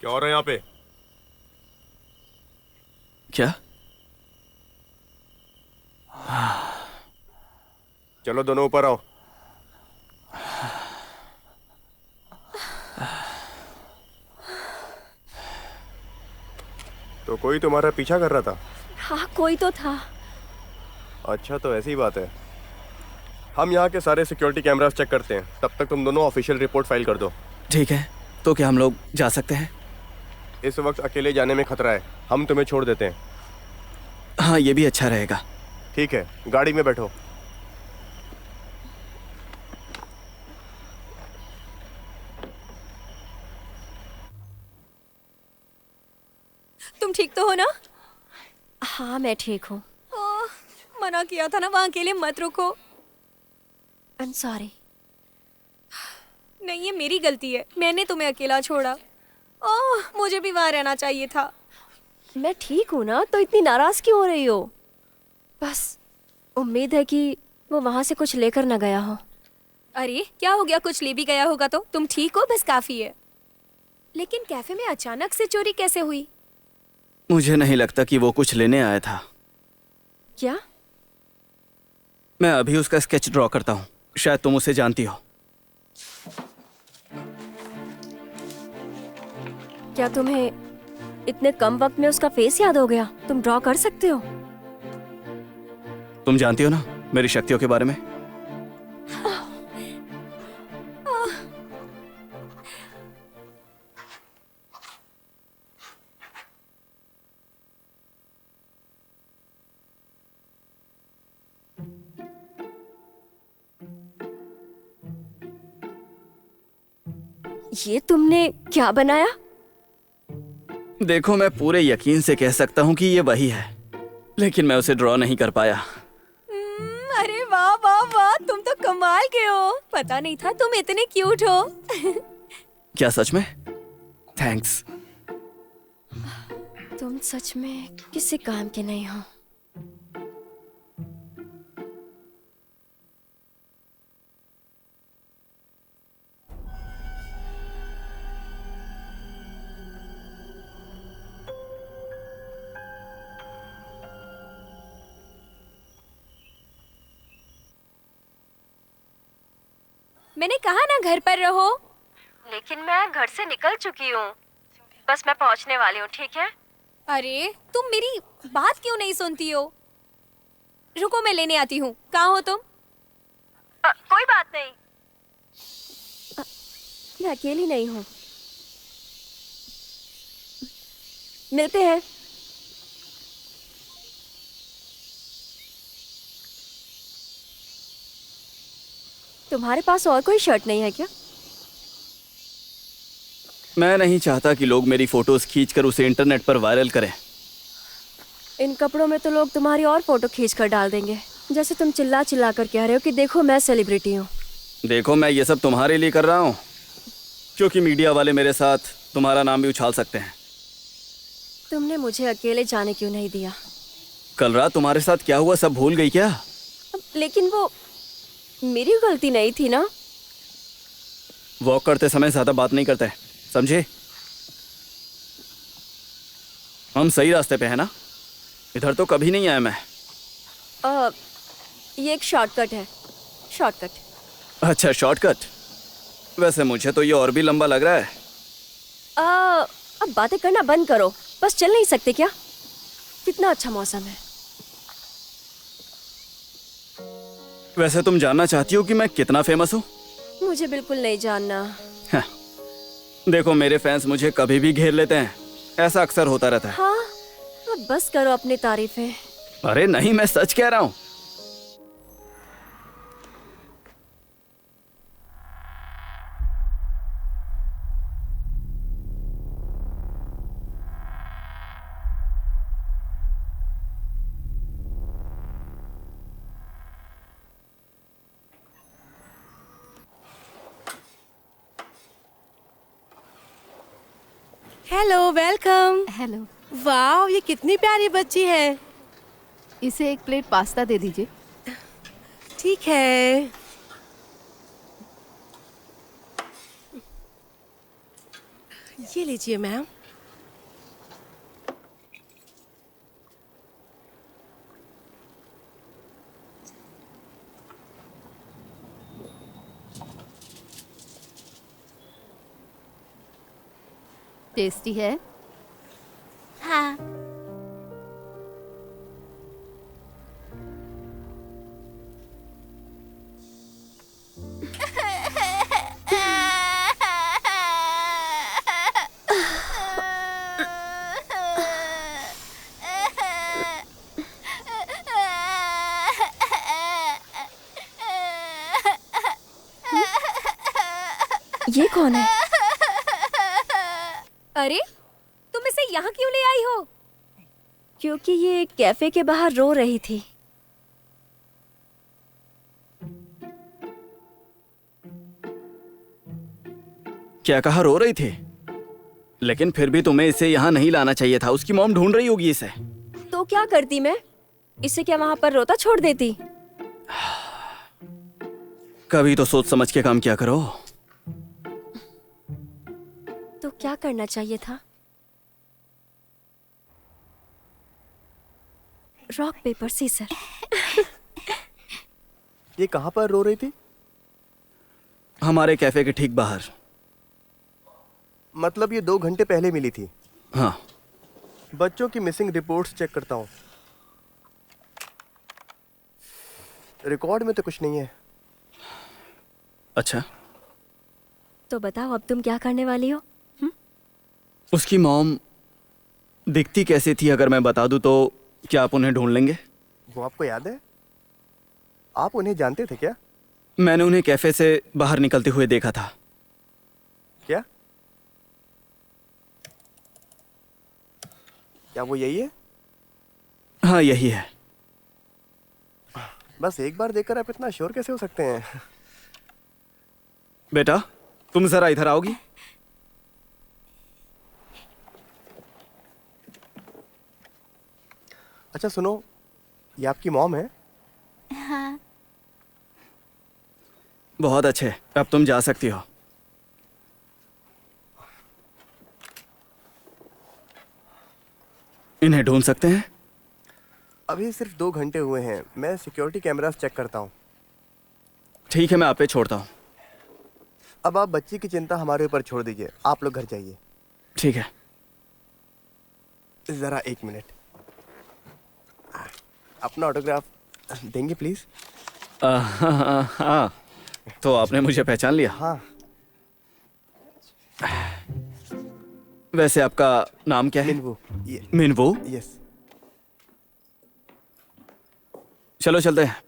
क्या हो रहा है यहाँ पे? क्या? चलो दोनों ऊपर आओ। तो कोई तुम्हारा पीछा कर रहा था? हाँ, कोई तो था। अच्छा, तो ऐसी बात है। हम यहाँ के सारे सिक्योरिटी कैमरास चेक करते हैं, तब तक तुम दोनों ऑफिशियल रिपोर्ट फाइल कर दो। ठीक है, तो क्या हम लोग जा सकते हैं? इस वक्त अकेले जाने में खतरा है, हम तुम्हें छोड़ देते हैं। हाँ, ये भी अच्छा रहेगा। ठीक है, गाड़ी में बैठो। तुम ठीक तो हो ना? हाँ, मैं ठीक हूँ। मना किया था ना, वहां अकेले मत रुको। आई एम सॉरी। नहीं, ये मेरी गलती है, मैंने तुम्हें अकेला छोड़ा। ओह, मुझे भी वहां रहना चाहिए था। मैं ठीक हूँ ना, तो इतनी नाराज क्यों हो रही हो? बस उम्मीद है कि वो वहां से कुछ लेकर ना गया हो। अरे क्या हो गया, कुछ ले भी गया होगा तो तुम ठीक हो, बस काफी है। लेकिन कैफे में अचानक से चोरी कैसे हुई? मुझे नहीं लगता कि वो कुछ लेने आया था। क्या? मैं अभी उसका स्केच ड्रॉ करता हूँ, शायद तुम उसे जानती हो। क्या तुम्हें इतने कम वक्त में उसका फेस याद हो गया? तुम ड्रॉ कर सकते हो? तुम जानती हो ना मेरी शक्तियों के बारे में। ये तुमने क्या बनाया? देखो, मैं पूरे यकीन से कह सकता हूँ कि ये वही है, लेकिन मैं उसे ड्रॉ नहीं कर पाया। अरे वाह वाह वाह, तुम तो कमाल के हो। पता नहीं था तुम इतने क्यूट हो। क्या सच में? थैंक्स। तुम सच में किसी काम के नहीं हो। मैंने कहा ना घर पर रहो। लेकिन मैं घर से निकल चुकी हूँ, बस मैं पहुँचने वाली हूँ, ठीक है? अरे तुम मेरी बात क्यों नहीं सुनती हो? रुको मैं लेने आती हूँ। कहाँ हो तुम? कोई बात नहीं, मैं अकेली नहीं हूँ, मिलते हैं। तुम्हारे पास और कोई शर्ट नहीं है क्या? मैं नहीं चाहता कि लोग मेरी फोटोज खींचकर उसे इंटरनेट पर वायरल करें। इन कपड़ों में तो लोग तुम्हारी और फोटो खींच कर डाल देंगे, जैसे तुम चिल्ला चिल्ला कर कह रहे हो कि देखो मैं सेलिब्रिटी हूँ। देखो, मैं ये सब तुम्हारे लिए कर रहा हूँ क्योंकि मीडिया वाले मेरे साथ तुम्हारा नाम भी उछाल सकते हैं। तुमने मुझे अकेले जाने क्यों नहीं दिया? कल रात तुम्हारे साथ क्या हुआ सब भूल गई क्या? लेकिन वो मेरी गलती नहीं थी ना। वॉक करते समय ज्यादा बात नहीं करते, समझे? हम सही रास्ते पे हैं ना? इधर तो कभी नहीं आया मैं। ये एक शॉर्टकट है, शॉर्टकट। अच्छा, शॉर्टकट। वैसे मुझे तो ये और भी लंबा लग रहा है। अब बातें करना बंद करो, बस चल नहीं सकते क्या? कितना अच्छा मौसम है। वैसे तुम जानना चाहती हो कि मैं कितना फेमस हूँ? मुझे बिल्कुल नहीं जानना। हाँ। देखो, मेरे फैंस मुझे कभी भी घेर लेते हैं, ऐसा अक्सर होता रहता है। हाँ, अब बस करो अपनी तारीफें। अरे नहीं, मैं सच कह रहा हूँ। Hello, welcome. हेलो, वाह, ये कितनी प्यारी बच्ची है। इसे एक प्लेट पास्ता दे दीजिए। ठीक है। ये लीजिए मैम। टेस्टी है? हाँ। ये कौन है? अरे तुम इसे यहाँ क्यों ले आई हो? क्योंकि ये कैफे के बाहर रो रही थी। क्या कहा, रो रही थी? लेकिन फिर भी तुम्हें इसे यहाँ नहीं लाना चाहिए था। उसकी मॉम ढूंढ रही होगी इसे। तो क्या करती मैं? इसे क्या वहां पर रोता छोड़ देती? कभी तो सोच समझ के काम किया करो। तो क्या करना चाहिए था? Rock paper scissor. ये कहाँ पर रो रही थी? हमारे कैफे के ठीक बाहर। मतलब ये 2 घंटे पहले मिली थी। हाँ। बच्चों की मिसिंग रिपोर्ट्स चेक करता हूँ। रिकॉर्ड में तो कुछ नहीं है। अच्छा, तो बताओ अब तुम क्या करने वाली हो? उसकी मॉम दिखती कैसी थी अगर मैं बता दूं तो क्या आप उन्हें ढूंढ लेंगे? वो आपको याद है? आप उन्हें जानते थे क्या? मैंने उन्हें कैफे से बाहर निकलते हुए देखा था। क्या? क्या वो यही है? हाँ, यही है। बस एक बार देखकर आप इतना श्योर कैसे हो सकते हैं? बेटा, तुम जरा इधर आओगी? अच्छा सुनो, ये आपकी मॉम है? हाँ। बहुत अच्छे, अब तुम जा सकती हो। इन्हें ढूंढ सकते हैं? अभी सिर्फ 2 घंटे हुए हैं। मैं सिक्योरिटी कैमरास चेक करता हूँ। ठीक है, मैं आप पे छोड़ता हूँ। अब आप बच्ची की चिंता हमारे ऊपर छोड़ दीजिए, आप लोग घर जाइए। ठीक है। जरा 1 मिनट, अपना ऑटोग्राफ देंगे प्लीज? हाँ, तो आपने मुझे पहचान लिया? हाँ। वैसे आपका नाम क्या है? मिनवू। मिनवू? यस। चलो चलते हैं।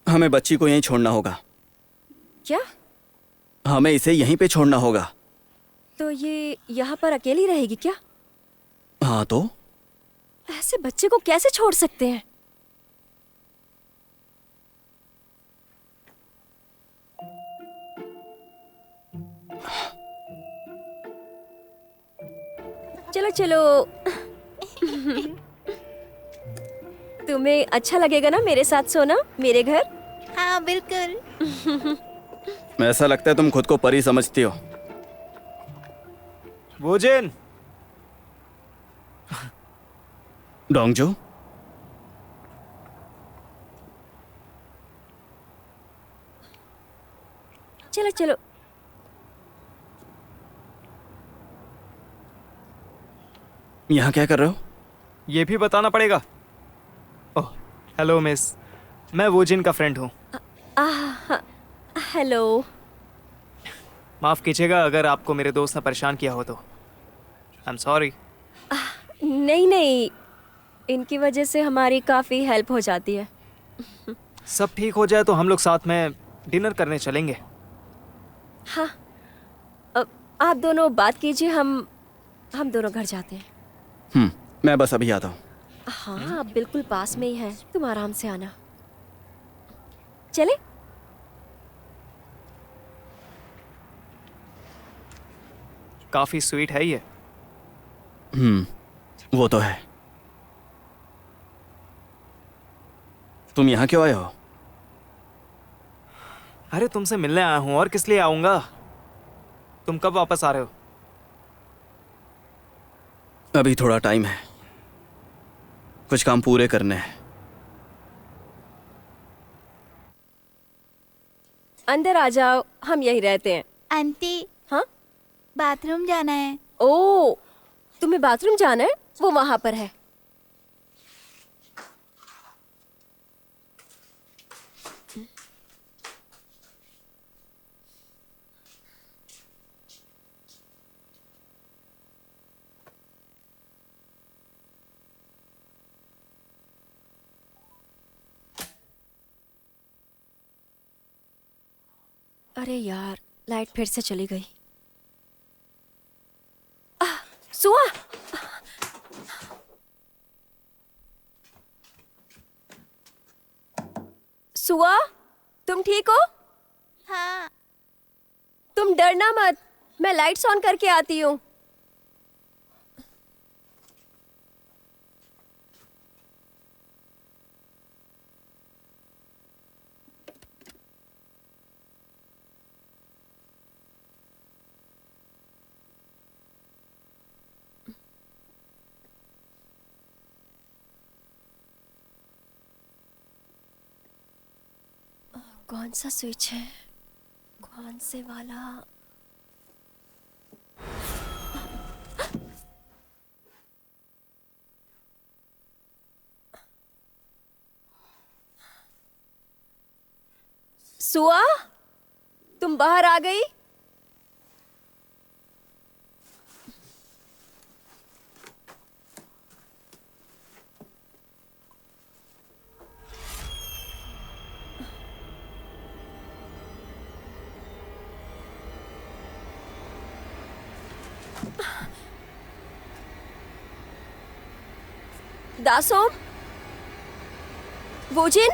हमें बच्ची को यहीं छोड़ना होगा। क्या? हमें इसे यहीं पे छोड़ना होगा। तो ये यहाँ पर अकेली रहेगी क्या? हाँ तो? ऐसे बच्चे को कैसे छोड़ सकते हैं? चलो चलो। तुम्हें अच्छा लगेगा ना मेरे साथ सोना मेरे घर? हाँ बिल्कुल। ऐसा लगता है तुम खुद को परी समझती हो। वोजिन, डोंगजू, चलो चलो। यहाँ क्या कर रहे हो? ये भी बताना पड़ेगा। ओह, हेलो मिस, मैं वोजिन का फ्रेंड हूँ। हेलो। माफ़ कीजिएगा अगर आपको मेरे दोस्त ने परेशान किया हो तो। आई एम सॉरी। नहीं नहीं, इनकी वजह से हमारी काफ़ी हेल्प हो जाती है। सब ठीक हो जाए तो हम लोग साथ में डिनर करने चलेंगे। हाँ, आप दोनों बात कीजिए, हम दोनों घर जाते हैं। मैं बस अभी आता हूँ। हाँ, आप बिल्कुल पास में ही हैं, तुम आराम से आना। चले? काफ़ी स्वीट है ये। वो तो है। तुम यहाँ क्यों आए हो? अरे तुमसे मिलने आया हूँ, और किस लिए आऊँगा? तुम कब वापस आ रहे हो? अभी थोड़ा टाइम है, कुछ काम पूरे करने हैं। अंदर आ जाओ, हम यहीं रहते हैं। आंटी, हाँ? बाथरूम जाना है। ओ, तुम्हें बाथरूम जाना है? वो वहां पर है। अरे यार, लाइट फिर से चली गई। सुआ, सुआ, तुम ठीक हो? हाँ। तुम डरना मत, मैं लाइट्स ऑन करके आती हूँ। कौन सा स्विच है? कौन से वाला? सुआ, तुम बाहर आ गई? दासोम, वोजिन,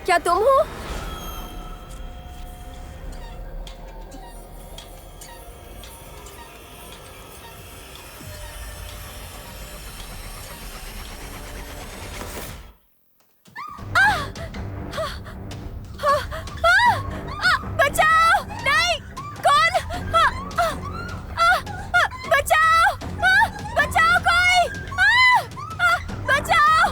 क्या तुम हो? बचाओ! नहीं! कौन? बचाओ! बचाओ कोई! बचाओ!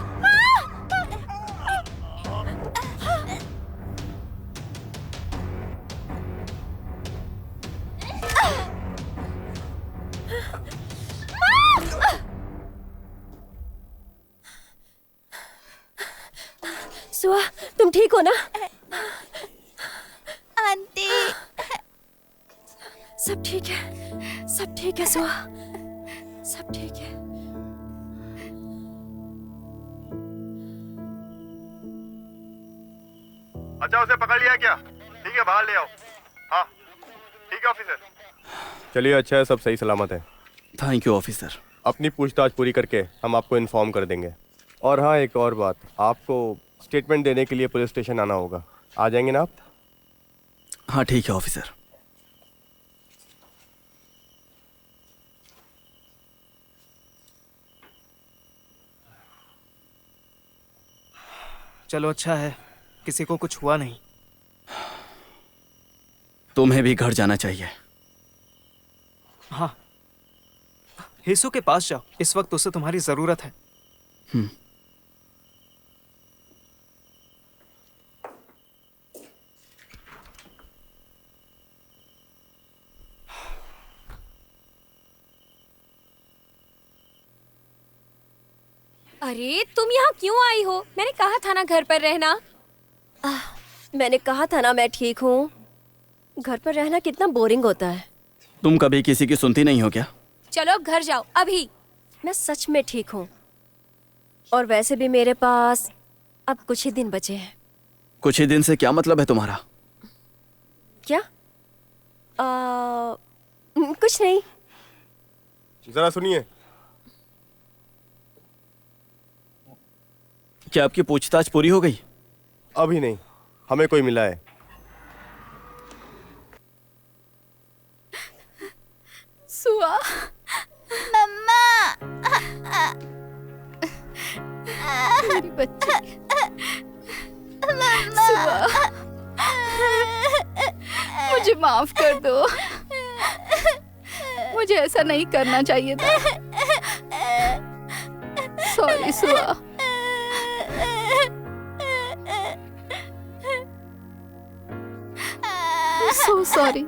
सुआ, तुम ठीक हो ना? आंटी। सब ठीक है, सब ठीक है सुआ, सब ठीक है। अच्छा, उसे पकड़ लिया क्या? ठीक है, बाहर ले आओ। हाँ ठीक है ऑफिसर। चलिए, अच्छा है, सब सही सलामत है। Thank you officer. अपनी पूछताछ पूरी करके हम आपको इन्फॉर्म कर देंगे। और हाँ, एक और बात, आपको स्टेटमेंट देने के लिए पुलिस स्टेशन आना होगा। आ जाएंगे ना आप? हाँ ठीक है ऑफिसर। चलो अच्छा है, किसी को कुछ हुआ नहीं। तुम्हें भी घर जाना चाहिए। हाँ, हेसू के पास जाओ, इस वक्त उसे तुम्हारी जरूरत है। अरे तुम यहाँ क्यों आई हो? मैंने कहा था ना घर पर रहना। मैंने कहा था ना मैं ठीक हूँ। घर पर रहना कितना बोरिंग होता है। तुम कभी किसी की सुनती नहीं हो क्या? चलो घर जाओ अभी। मैं सच में ठीक हूँ, और वैसे भी मेरे पास अब कुछ ही दिन बचे हैं। कुछ ही दिन से क्या मतलब है तुम्हारा? क्या? कुछ नहीं। जरा सुनिए। क्या आपकी पूछताछ पूरी हो गई? अभी नहीं, हमें कोई मिला है। सुआ, मम्मा। मेरी बच्ची। सुआ, मुझे माफ कर दो, मुझे ऐसा नहीं करना चाहिए था। सॉरी सुआ। सो सॉरी,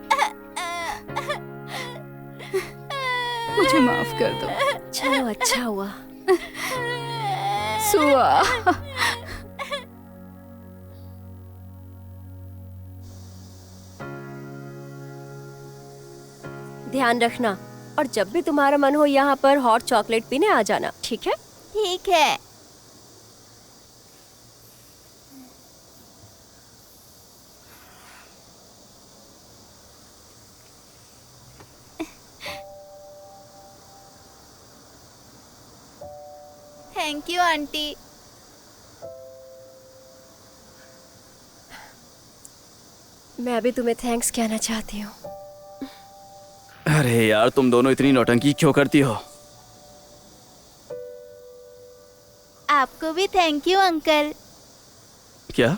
मुझे माफ कर दो। चलो अच्छा हुआ। सुआ। ध्यान रखना, और जब भी तुम्हारा मन हो यहाँ पर हॉट चॉकलेट पीने आ जाना, ठीक है? ठीक है। Thank you aunty. मैं भी तुम्हें थैंक्स कहना चाहती हूँ। अरे यार, तुम दोनों इतनी नौटंकी क्यों करती हो? आपको भी थैंक यू अंकल। क्या?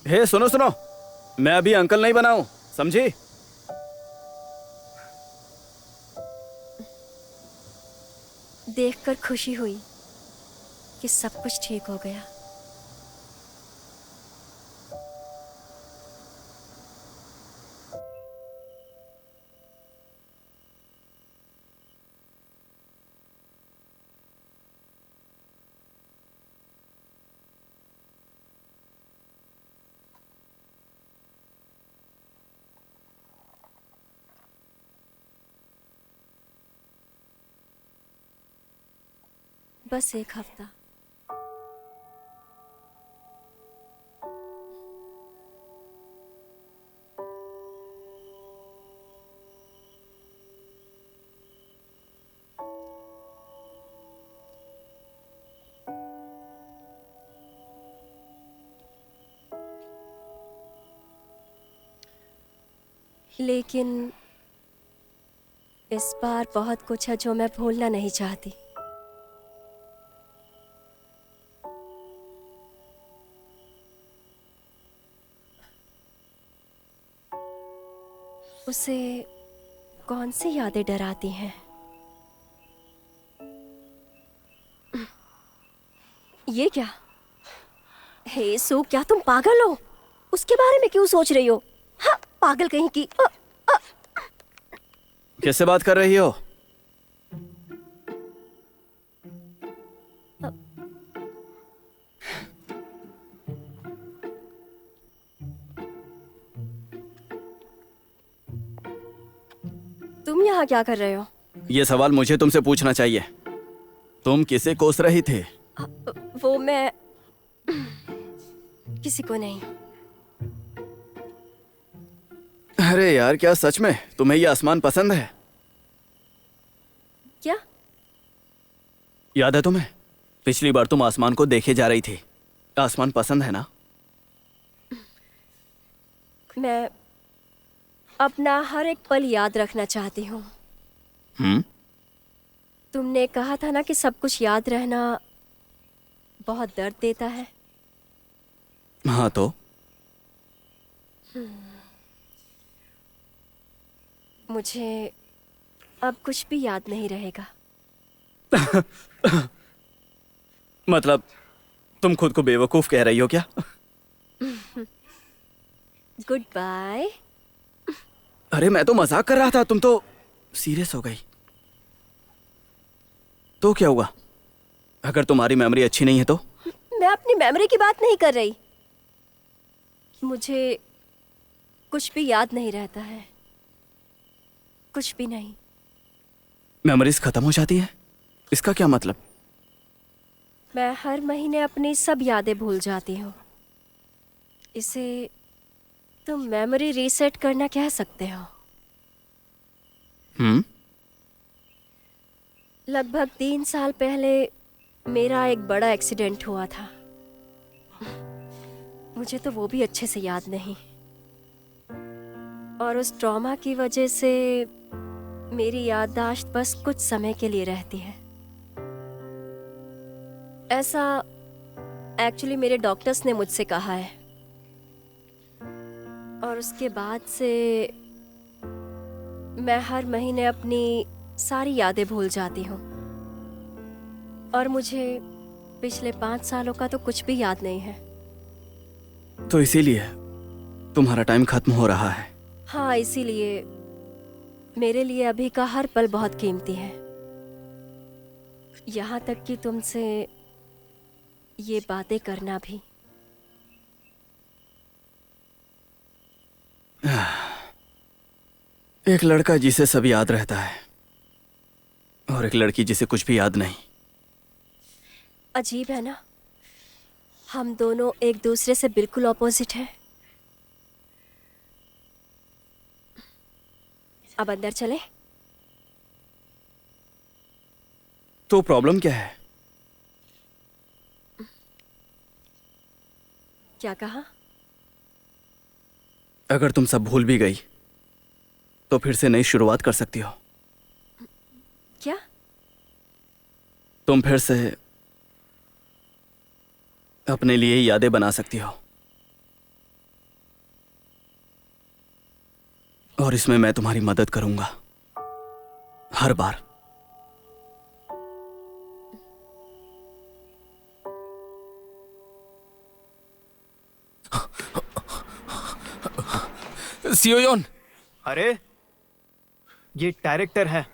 हे सुनो सुनो, मैं अभी अंकल नहीं बना हूं, समझी? देखकर खुशी हुई कि सब कुछ ठीक हो गया। बस एक हफ्ता। लेकिन इस बार बहुत कुछ है जो मैं भूलना नहीं चाहती। उसे कौन सी यादें डराती हैं? ये क्या? हे सू, क्या तुम पागल हो? उसके बारे में क्यों सोच रही हो? हाँ, पागल कहीं की। कैसे बात कर रही हो? यहाँ क्या कर रहे हो? ये सवाल मुझे तुमसे पूछना चाहिए। तुम किसे कोस रही थे? वो मैं किसी को नहीं। अरे यार, क्या सच में तुम्हें ये आसमान पसंद है? क्या? याद है तुम्हें, पिछली बार तुम आसमान को देखे जा रही थी। आसमान पसंद है ना? मैं अपना हर एक पल याद रखना चाहती हूँ। तुमने कहा था ना कि सब कुछ याद रहना बहुत दर्द देता है। हाँ तो मुझे अब कुछ भी याद नहीं रहेगा। मतलब तुम खुद को बेवकूफ कह रही हो क्या? Good bye. अरे मैं तो मजाक कर रहा था, तुम तो सीरियस हो गई। तो क्या हुआ? अगर तुम्हारी मेमोरी अच्छी नहीं है तो? मैं अपनी मेमोरी की बात नहीं कर रही। मुझे कुछ भी याद नहीं रहता है, कुछ भी नहीं। मेमोरीज खत्म हो जाती है, इसका क्या मतलब? मैं हर महीने अपनी सब यादें भूल जाती हूँ। इसे तुम मेमोरी रीसेट करना कह सकते हो। लगभग 3 साल पहले मेरा एक बड़ा एक्सीडेंट हुआ था। मुझे तो वो भी अच्छे से याद नहीं, और उस ट्रॉमा की वजह से मेरी याददाश्त बस कुछ समय के लिए रहती है। ऐसा एक्चुअली मेरे डॉक्टर्स ने मुझसे कहा है, और उसके बाद से मैं हर महीने अपनी सारी यादें भूल जाती हूँ, और मुझे पिछले 5 सालों का तो कुछ भी याद नहीं है। तो इसीलिए तुम्हारा टाइम खत्म हो रहा है। हाँ, इसीलिए मेरे लिए अभी का हर पल बहुत कीमती है। यहाँ तक कि तुमसे ये बातें करना भी। एक लड़का जिसे सब याद रहता है, और एक लड़की जिसे कुछ भी याद नहीं। अजीब है ना, हम दोनों एक दूसरे से बिल्कुल ऑपोजिट हैं। अब अंदर चले? तो प्रॉब्लम क्या है? क्या कहा? अगर तुम सब भूल भी गई तो फिर से नई शुरुआत कर सकती हो। क्या? तुम फिर से अपने लिए यादें बना सकती हो, और इसमें मैं तुम्हारी मदद करूंगा हर बार। सियोयोन। अरे ये डायरेक्टर है।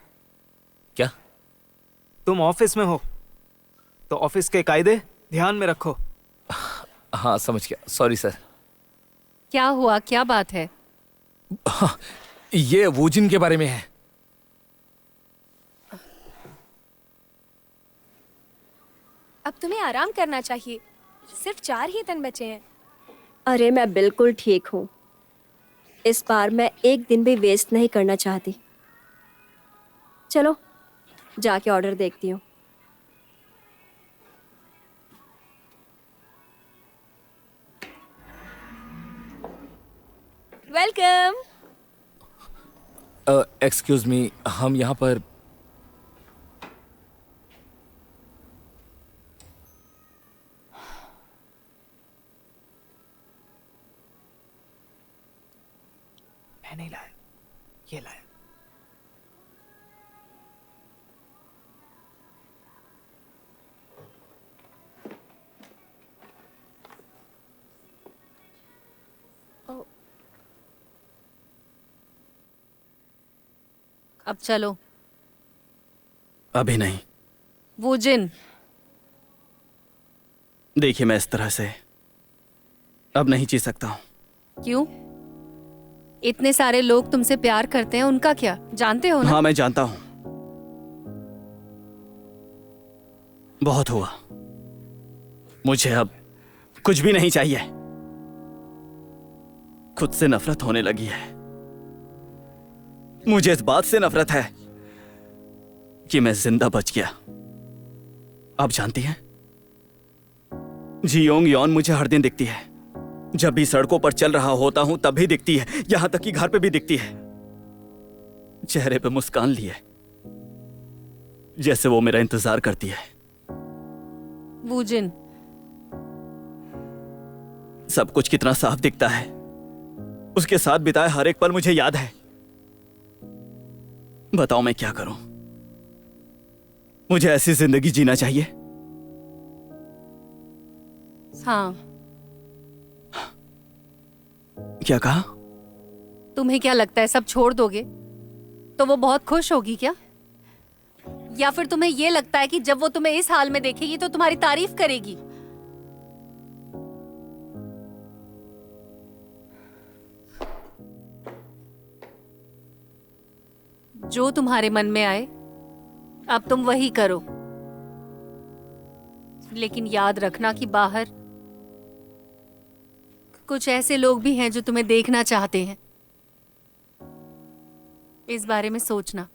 क्या? तुम ऑफिस में हो तो ऑफिस के कायदे ध्यान में रखो। हाँ समझ गया, सॉरी सर। क्या हुआ, क्या बात है? हाँ, ये वूजिन के बारे में है। अब तुम्हें आराम करना चाहिए, सिर्फ 4 ही दिन बचे हैं। अरे मैं बिल्कुल ठीक हूँ। इस बार मैं एक दिन भी वेस्ट नहीं करना चाहती। चलो जाके ऑर्डर देखती हूँ। वेलकम। एक्सक्यूज मी, हम यहाँ पर मैं नहीं लाया, ये लाया। अब चलो। अभी नहीं। वूजिन, देखिए, मैं इस तरह से अब नहीं जी सकता हूं। क्यों? इतने सारे लोग तुमसे प्यार करते हैं, उनका क्या जानते हो ना? हाँ मैं जानता हूं। बहुत हुआ, मुझे अब कुछ भी नहीं चाहिए। खुद से नफरत होने लगी है। मुझे इस बात से नफरत है कि मैं जिंदा बच गया। आप जानती हैं, जियोंग यॉन मुझे हर दिन दिखती है। जब भी सड़कों पर चल रहा होता हूं तब भी दिखती है, यहां तक कि घर पे भी दिखती है। चेहरे पे मुस्कान लिए, जैसे वो मेरा इंतजार करती है। वूजिन, सब कुछ कितना साफ दिखता है। उसके साथ बिताए हर एक पल मुझे याद है। बताओ मैं क्या करूं? मुझे ऐसी जिंदगी जीना चाहिए। हाँ। क्या कहा? तुम्हें क्या लगता है सब छोड़ दोगे तो वो बहुत खुश होगी क्या? या फिर तुम्हें ये लगता है कि जब वो तुम्हें इस हाल में देखेगी तो तुम्हारी तारीफ करेगी? जो तुम्हारे मन में आए अब तुम वही करो, लेकिन याद रखना कि बाहर कुछ ऐसे लोग भी हैं जो तुम्हें देखना चाहते हैं। इस बारे में सोचना।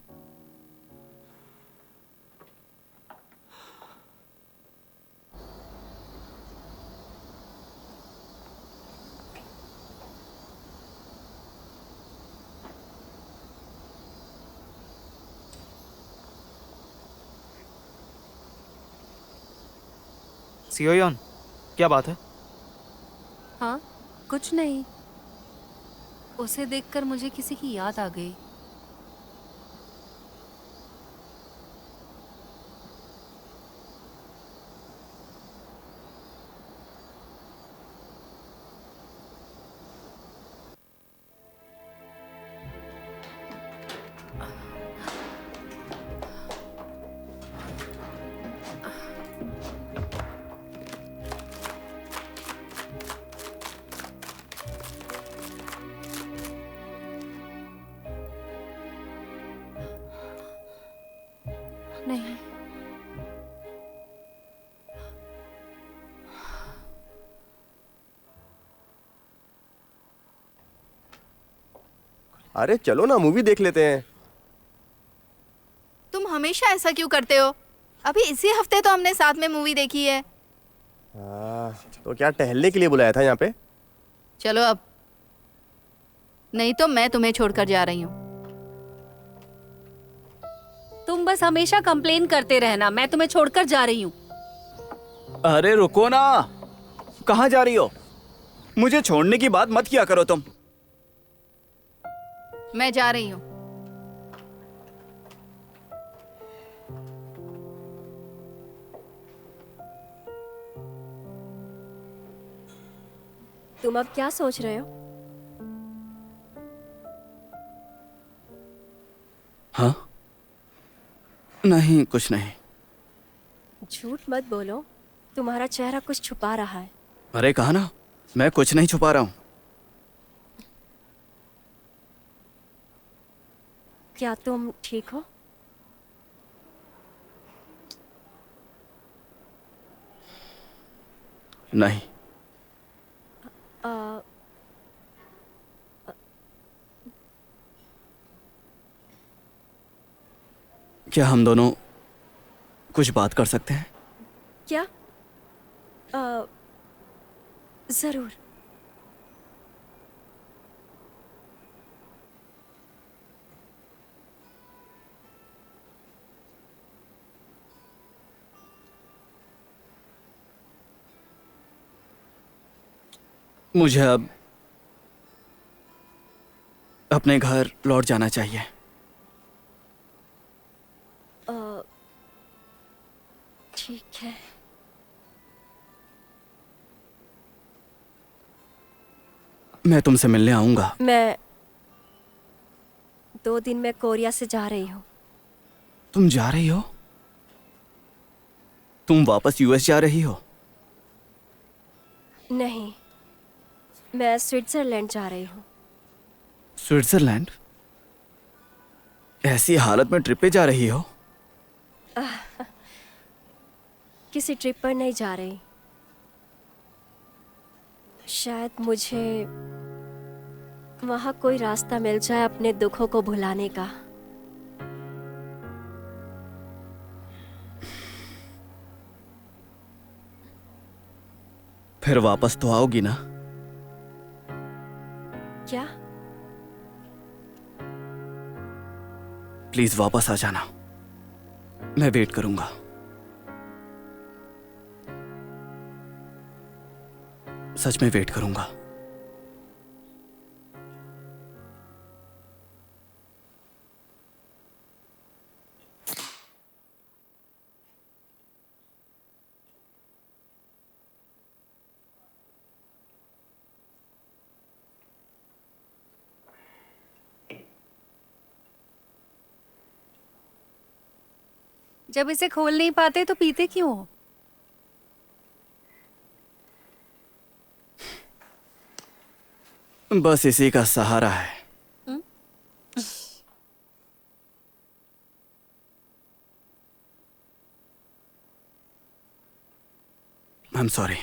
सियोयन, क्या बात है? हाँ, कुछ नहीं। उसे देखकर मुझे किसी की याद आ गई। नहीं, अरे चलो ना, मूवी देख लेते हैं। तुम हमेशा ऐसा क्यों करते हो? अभी इसी हफ्ते तो हमने साथ में मूवी देखी है। तो क्या टहलने के लिए बुलाया था यहाँ पे? चलो अब, नहीं तो मैं तुम्हें छोड़कर जा रही हूँ। तुम बस हमेशा कंप्लेन करते रहना। मैं तुम्हें छोड़कर जा रही हूँ। अरे रुको ना, कहाँ जा रही हो? मुझे छोड़ने की बात मत किया करो तुम। मैं जा रही हूँ। तुम अब क्या सोच रहे हो? हाँ? नहीं, कुछ नहीं। झूठ मत बोलो, तुम्हारा चेहरा कुछ छुपा रहा है। अरे कहा ना, मैं कुछ नहीं छुपा रहा हूँ। क्या तुम ठीक हो? नहीं। क्या हम दोनों कुछ बात कर सकते हैं? क्या? जरूर। मुझे अब अपने घर लौट जाना चाहिए। ठीक है। मैं तुमसे मिलने आऊंगा। मैं 2 दिन में कोरिया से जा रही हूँ। तुम जा रही हो? तुम वापस यूएस जा रही हो? नहीं, मैं स्विट्जरलैंड जा रही हूँ। स्विट्जरलैंड? ऐसी हालत में ट्रिप पे जा रही हो? किसी ट्रिप पर नहीं जा रही। शायद मुझे वहां कोई रास्ता मिल जाए अपने दुखों को भुलाने का। फिर वापस तो आओगी ना? क्या? प्लीज वापस आ जाना, मैं वेट करूंगा। सच में वेट करूंगा। जब इसे खोल नहीं पाते तो पीते क्यों हो? बस इसी का सहारा है। आई एम सॉरी।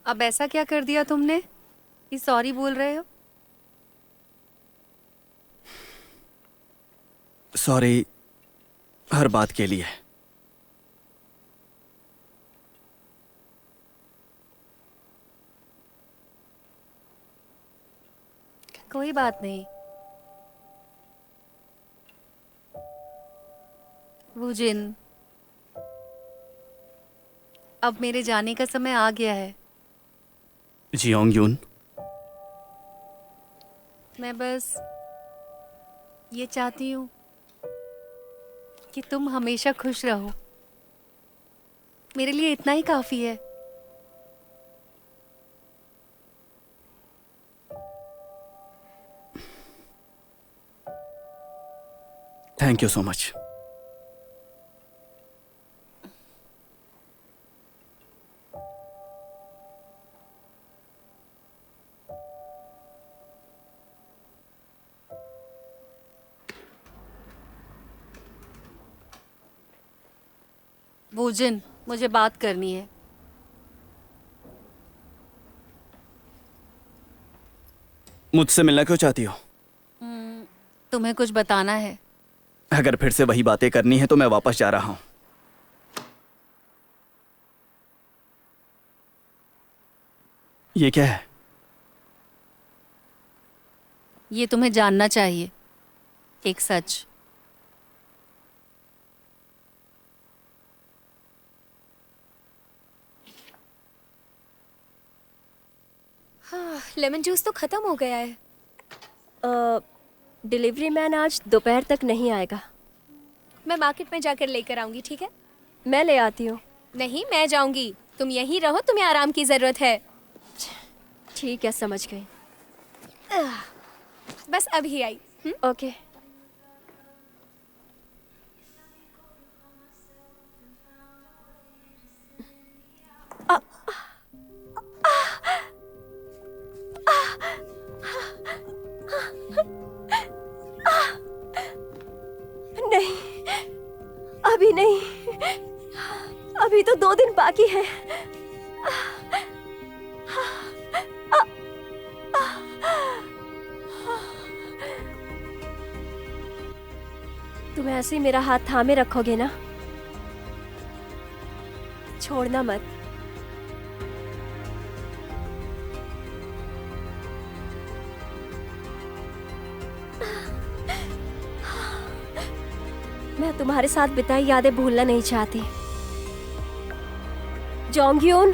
अब ऐसा क्या कर दिया तुमने कि सॉरी बोल रहे हो? सॉरी हर बात के लिए। कोई बात नहीं। वूजिन, अब मेरे जाने का समय आ गया है। जियोंग यून, मैं बस ये चाहती हूँ कि तुम हमेशा खुश रहो। मेरे लिए इतना ही काफी है। Thank you so much. Woojin, मुझे बात करनी है। मुझसे मिलना क्यों चाहती हो? तुम्हें कुछ बताना है। अगर फिर से वही बातें करनी है तो मैं वापस जा रहा हूं। ये क्या है? ये तुम्हें जानना चाहिए, एक सच। लेमन जूस तो खत्म हो गया है। डिलीवरी मैन आज दोपहर तक नहीं आएगा। मैं मार्केट में जाकर लेकर आऊंगी, ठीक है? मैं ले आती हूँ। नहीं, मैं जाऊंगी। तुम यहीं रहो, तुम्हें आराम की जरूरत है। ठीक है, समझ गई। बस अभी आई। ओके। नहीं, अभी नहीं। अभी तो 2 दिन बाकी है। तुम ऐसे ही मेरा हाथ थामे रखोगे ना? छोड़ना मत। मैं तुम्हारे साथ बिताई यादें भूलना नहीं चाहती। जोंगयून,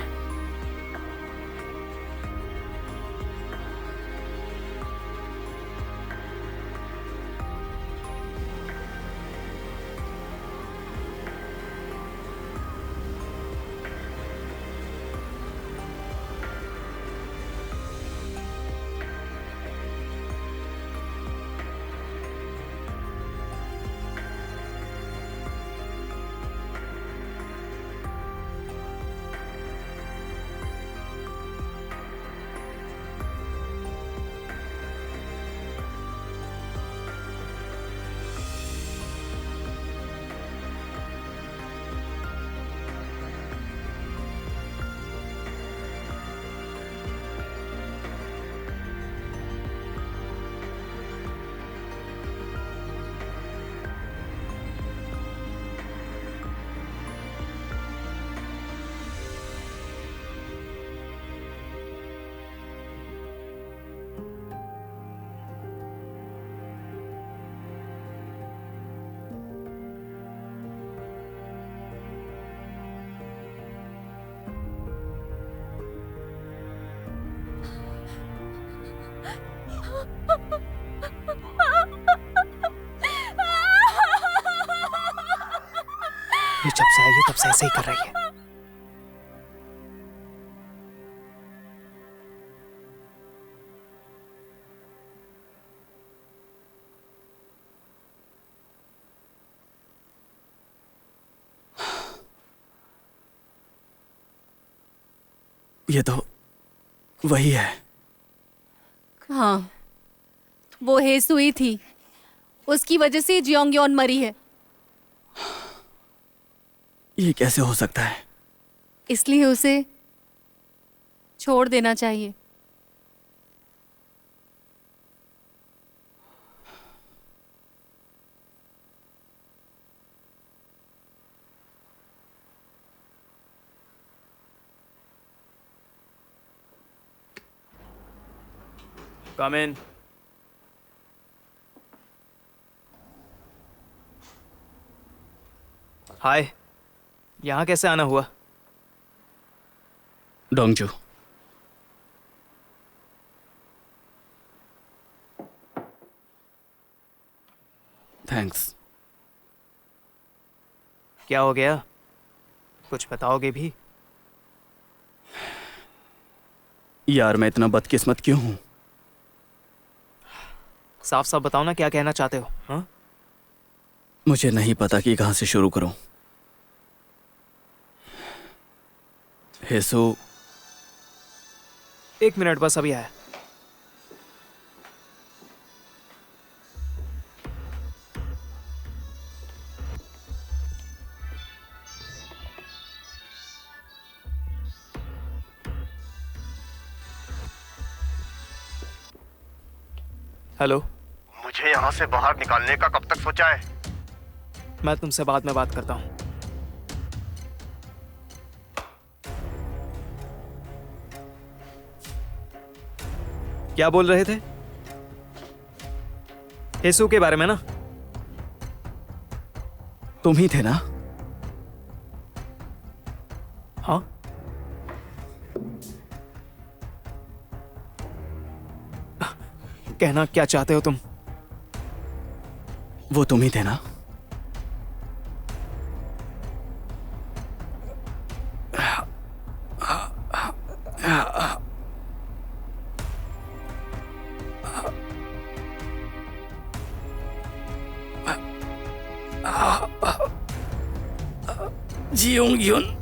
ये जब से आई है तब से ऐसे ही कर रही है। ये तो वही है। हाँ, वो हेसुई थी, उसकी वजह से जियोंगयोन मरी है। ये कैसे हो सकता है? इसलिए उसे छोड़ देना चाहिए। Come in. हाय, यहाँ कैसे आना हुआ? डोंगजू, थैंक्स। क्या हो गया? कुछ बताओगे भी? यार मैं इतना बदकिस्मत क्यों हूं? साफ साफ बताओ ना, क्या कहना चाहते हो? हाँ? मुझे नहीं पता कि कहां से शुरू करूं। हेसु, एक मिनट बस, अभी आया। हेलो, मुझे यहाँ से बाहर निकालने का कब तक सोचा है? मैं तुमसे बाद में बात करता हूँ। क्या बोल रहे थे? हेसु के बारे में ना? तुम ही थे ना? हाँ। कहना क्या चाहते हो तुम? वो तुम ही थे ना? जियोंगयोन,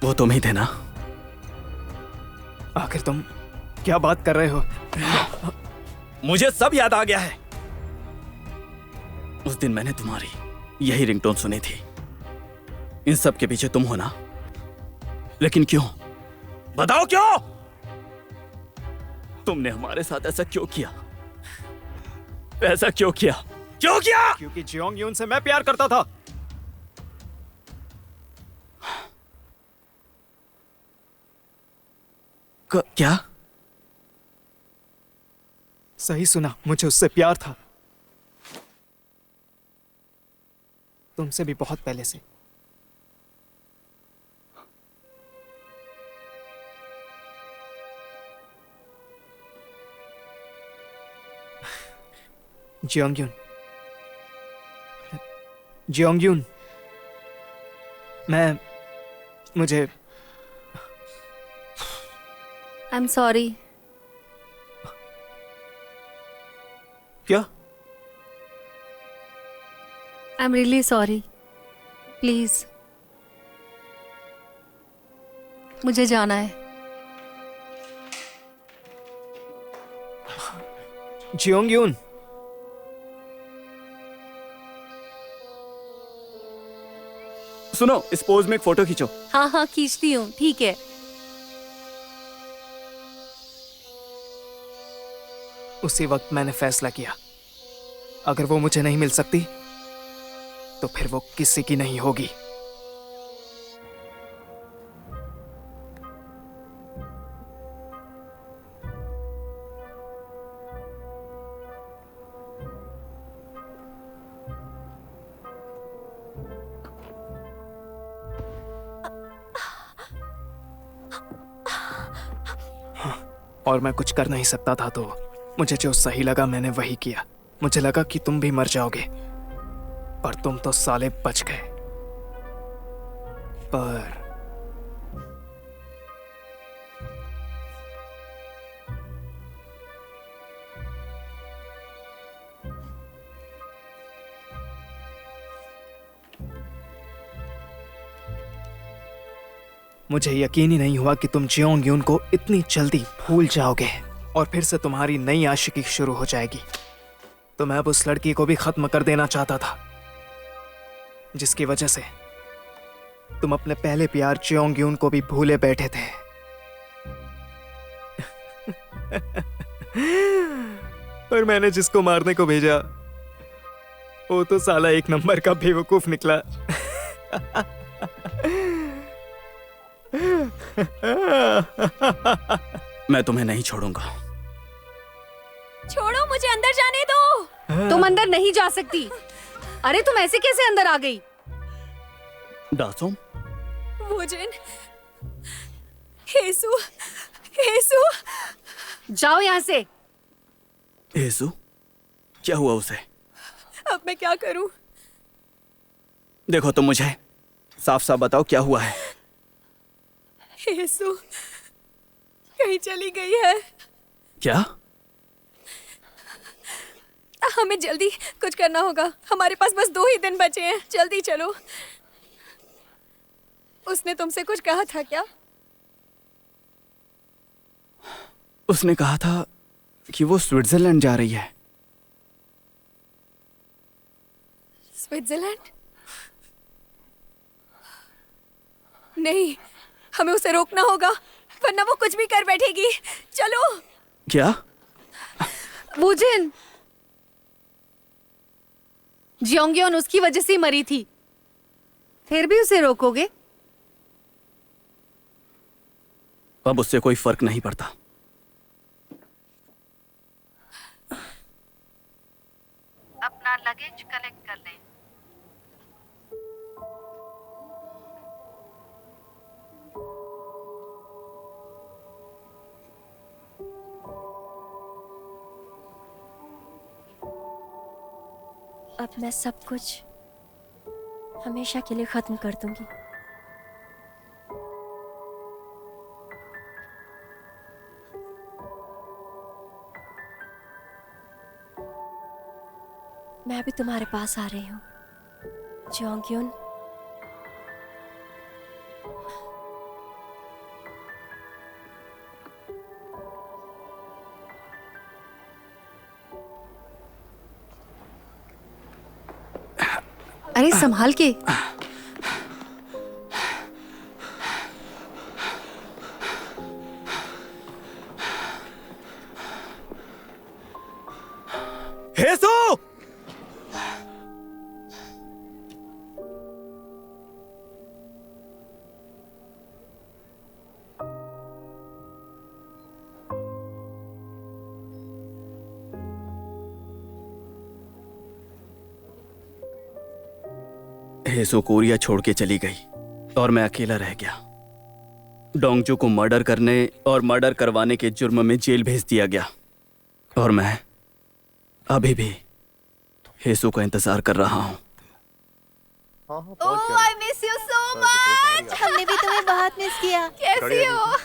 वो तुम ही थे ना? आखिर तुम क्या बात कर रहे हो? मुझे सब याद आ गया है। उस दिन मैंने तुम्हारी यही रिंगटोन सुनी थी। इन सब के पीछे तुम हो ना? लेकिन क्यों? बताओ क्यों? तुमने हमारे साथ ऐसा क्यों किया? ऐसा क्यों किया? क्यों किया? क्योंकि जियोंगयून से मैं प्यार करता था। क्या? सही सुना, मुझे उससे प्यार था। तुमसे भी बहुत पहले से। जियोंगयून, जियोंगयून, मुझे आई एम सॉरी। क्या? I am really sorry. Please, मुझे जाना है। जियोंगयून, सुनो, इस पोज में एक फोटो खींचो। हाँ हाँ, खींचती हूँ, ठीक है। उसी वक्त मैंने फैसला किया, अगर वो मुझे नहीं मिल सकती तो फिर वो किसी की नहीं होगी। और मैं कुछ कर नहीं सकता था, तो मुझे जो सही लगा मैंने वही किया। मुझे लगा कि तुम भी मर जाओगे, पर तुम तो साले बच गए। पर मुझे यकीन ही नहीं हुआ कि तुम जियोंग यून को इतनी जल्दी भूल जाओगे और फिर से तुम्हारी नई आशिकी शुरू हो जाएगी। तो मैं अब उस लड़की को भी खत्म कर देना चाहता था, जिसकी वजह से तुम अपने पहले प्यार जियोंग यून को भी भूले बैठे थे। और मैंने जिसको मारने को भेजा वो तो साला एक नंबर का बेवकूफ निकला। मैं तुम्हें नहीं छोड़ूंगा। छोड़ो, मुझे अंदर जाने दो। तुम अंदर नहीं जा सकती। अरे तुम ऐसे कैसे अंदर आ गई? दासोम, वुजिन, हेसु, हेसु, जाओ यहाँ से। येसु, क्या हुआ उसे? अब मैं क्या करूं? देखो तुम मुझे साफ साफ बताओ क्या हुआ है। हेसु कहीं चली गई है। क्या? हमें जल्दी कुछ करना होगा। हमारे पास बस 2 ही दिन बचे हैं। जल्दी चलो। उसने तुमसे कुछ कहा था क्या? उसने कहा था कि वो स्विट्जरलैंड जा रही है। स्विट्जरलैंड? नहीं, हमें उसे रोकना होगा, वरना वो कुछ भी कर बैठेगी। चलो। क्या? वुजिन, जियोंगयोन उसकी वजह से ही मरी थी, फिर भी उसे रोकोगे? अब उससे कोई फर्क नहीं पड़ता। अपना लगेज कलेक्ट कर लें। अब मैं सब कुछ हमेशा के लिए खत्म कर दूंगी। मैं भी तुम्हारे पास आ रही हूँ, जियोंगयून। अरे संभाल के। हेसु! हेसु कोरिया छोड़ के चली गई और मैं अकेला रह गया। डोंगजू को मर्डर करने और मर्डर करवाने के जुर्म में जेल भेज दिया गया और मैं अभी भी हेसु का इंतजार कर रहा हूँ। Oh, I miss you so much. हमने भी तुम्हें बहुत मिस किया। कैसी हो?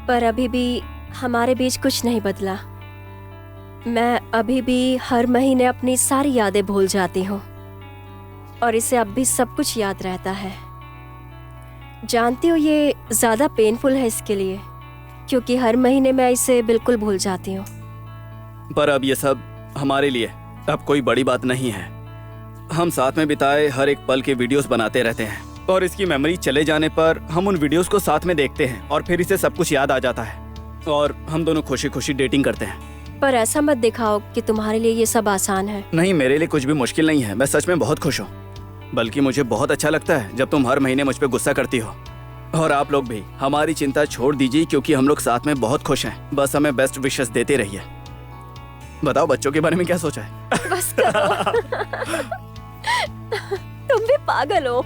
पर अभी भी हमारे बीच कुछ नहीं बदला। मैं अभी भी हर महीने अपनी सारी यादें भूल जाती हूँ और इसे अब भी सब कुछ याद रहता है। जानती हो ये ज्यादा पेनफुल है इसके लिए, क्योंकि हर महीने मैं इसे बिल्कुल भूल जाती हूँ। पर अब ये सब हमारे लिए अब कोई बड़ी बात नहीं है। हम साथ में बिताए हर एक पल के वीडियोस बनाते रहते हैं और इसकी मेमोरी चले जाने पर हम उन वीडियोस को साथ में देखते हैं और फिर इसे सब कुछ याद आ जाता है और हम दोनों खुशी खुशी डेटिंग करते हैं। पर ऐसा मत दिखाओ कि तुम्हारे लिए ये सब आसान है। नहीं, मेरे लिए कुछ भी मुश्किल नहीं है। मैं सच में बहुत खुश हूँ, बल्कि मुझे बहुत अच्छा लगता है जब तुम हर महीने मुझ पे गुस्सा करती हो। और आप लोग भी हमारी चिंता छोड़ दीजिए, क्योंकि हम लोग साथ में बहुत खुश हैं। बस हमें बेस्ट विशेस देते रहिए। बताओ बच्चों के बारे में क्या सोचा है? बस करो। तुम भी पागल हो।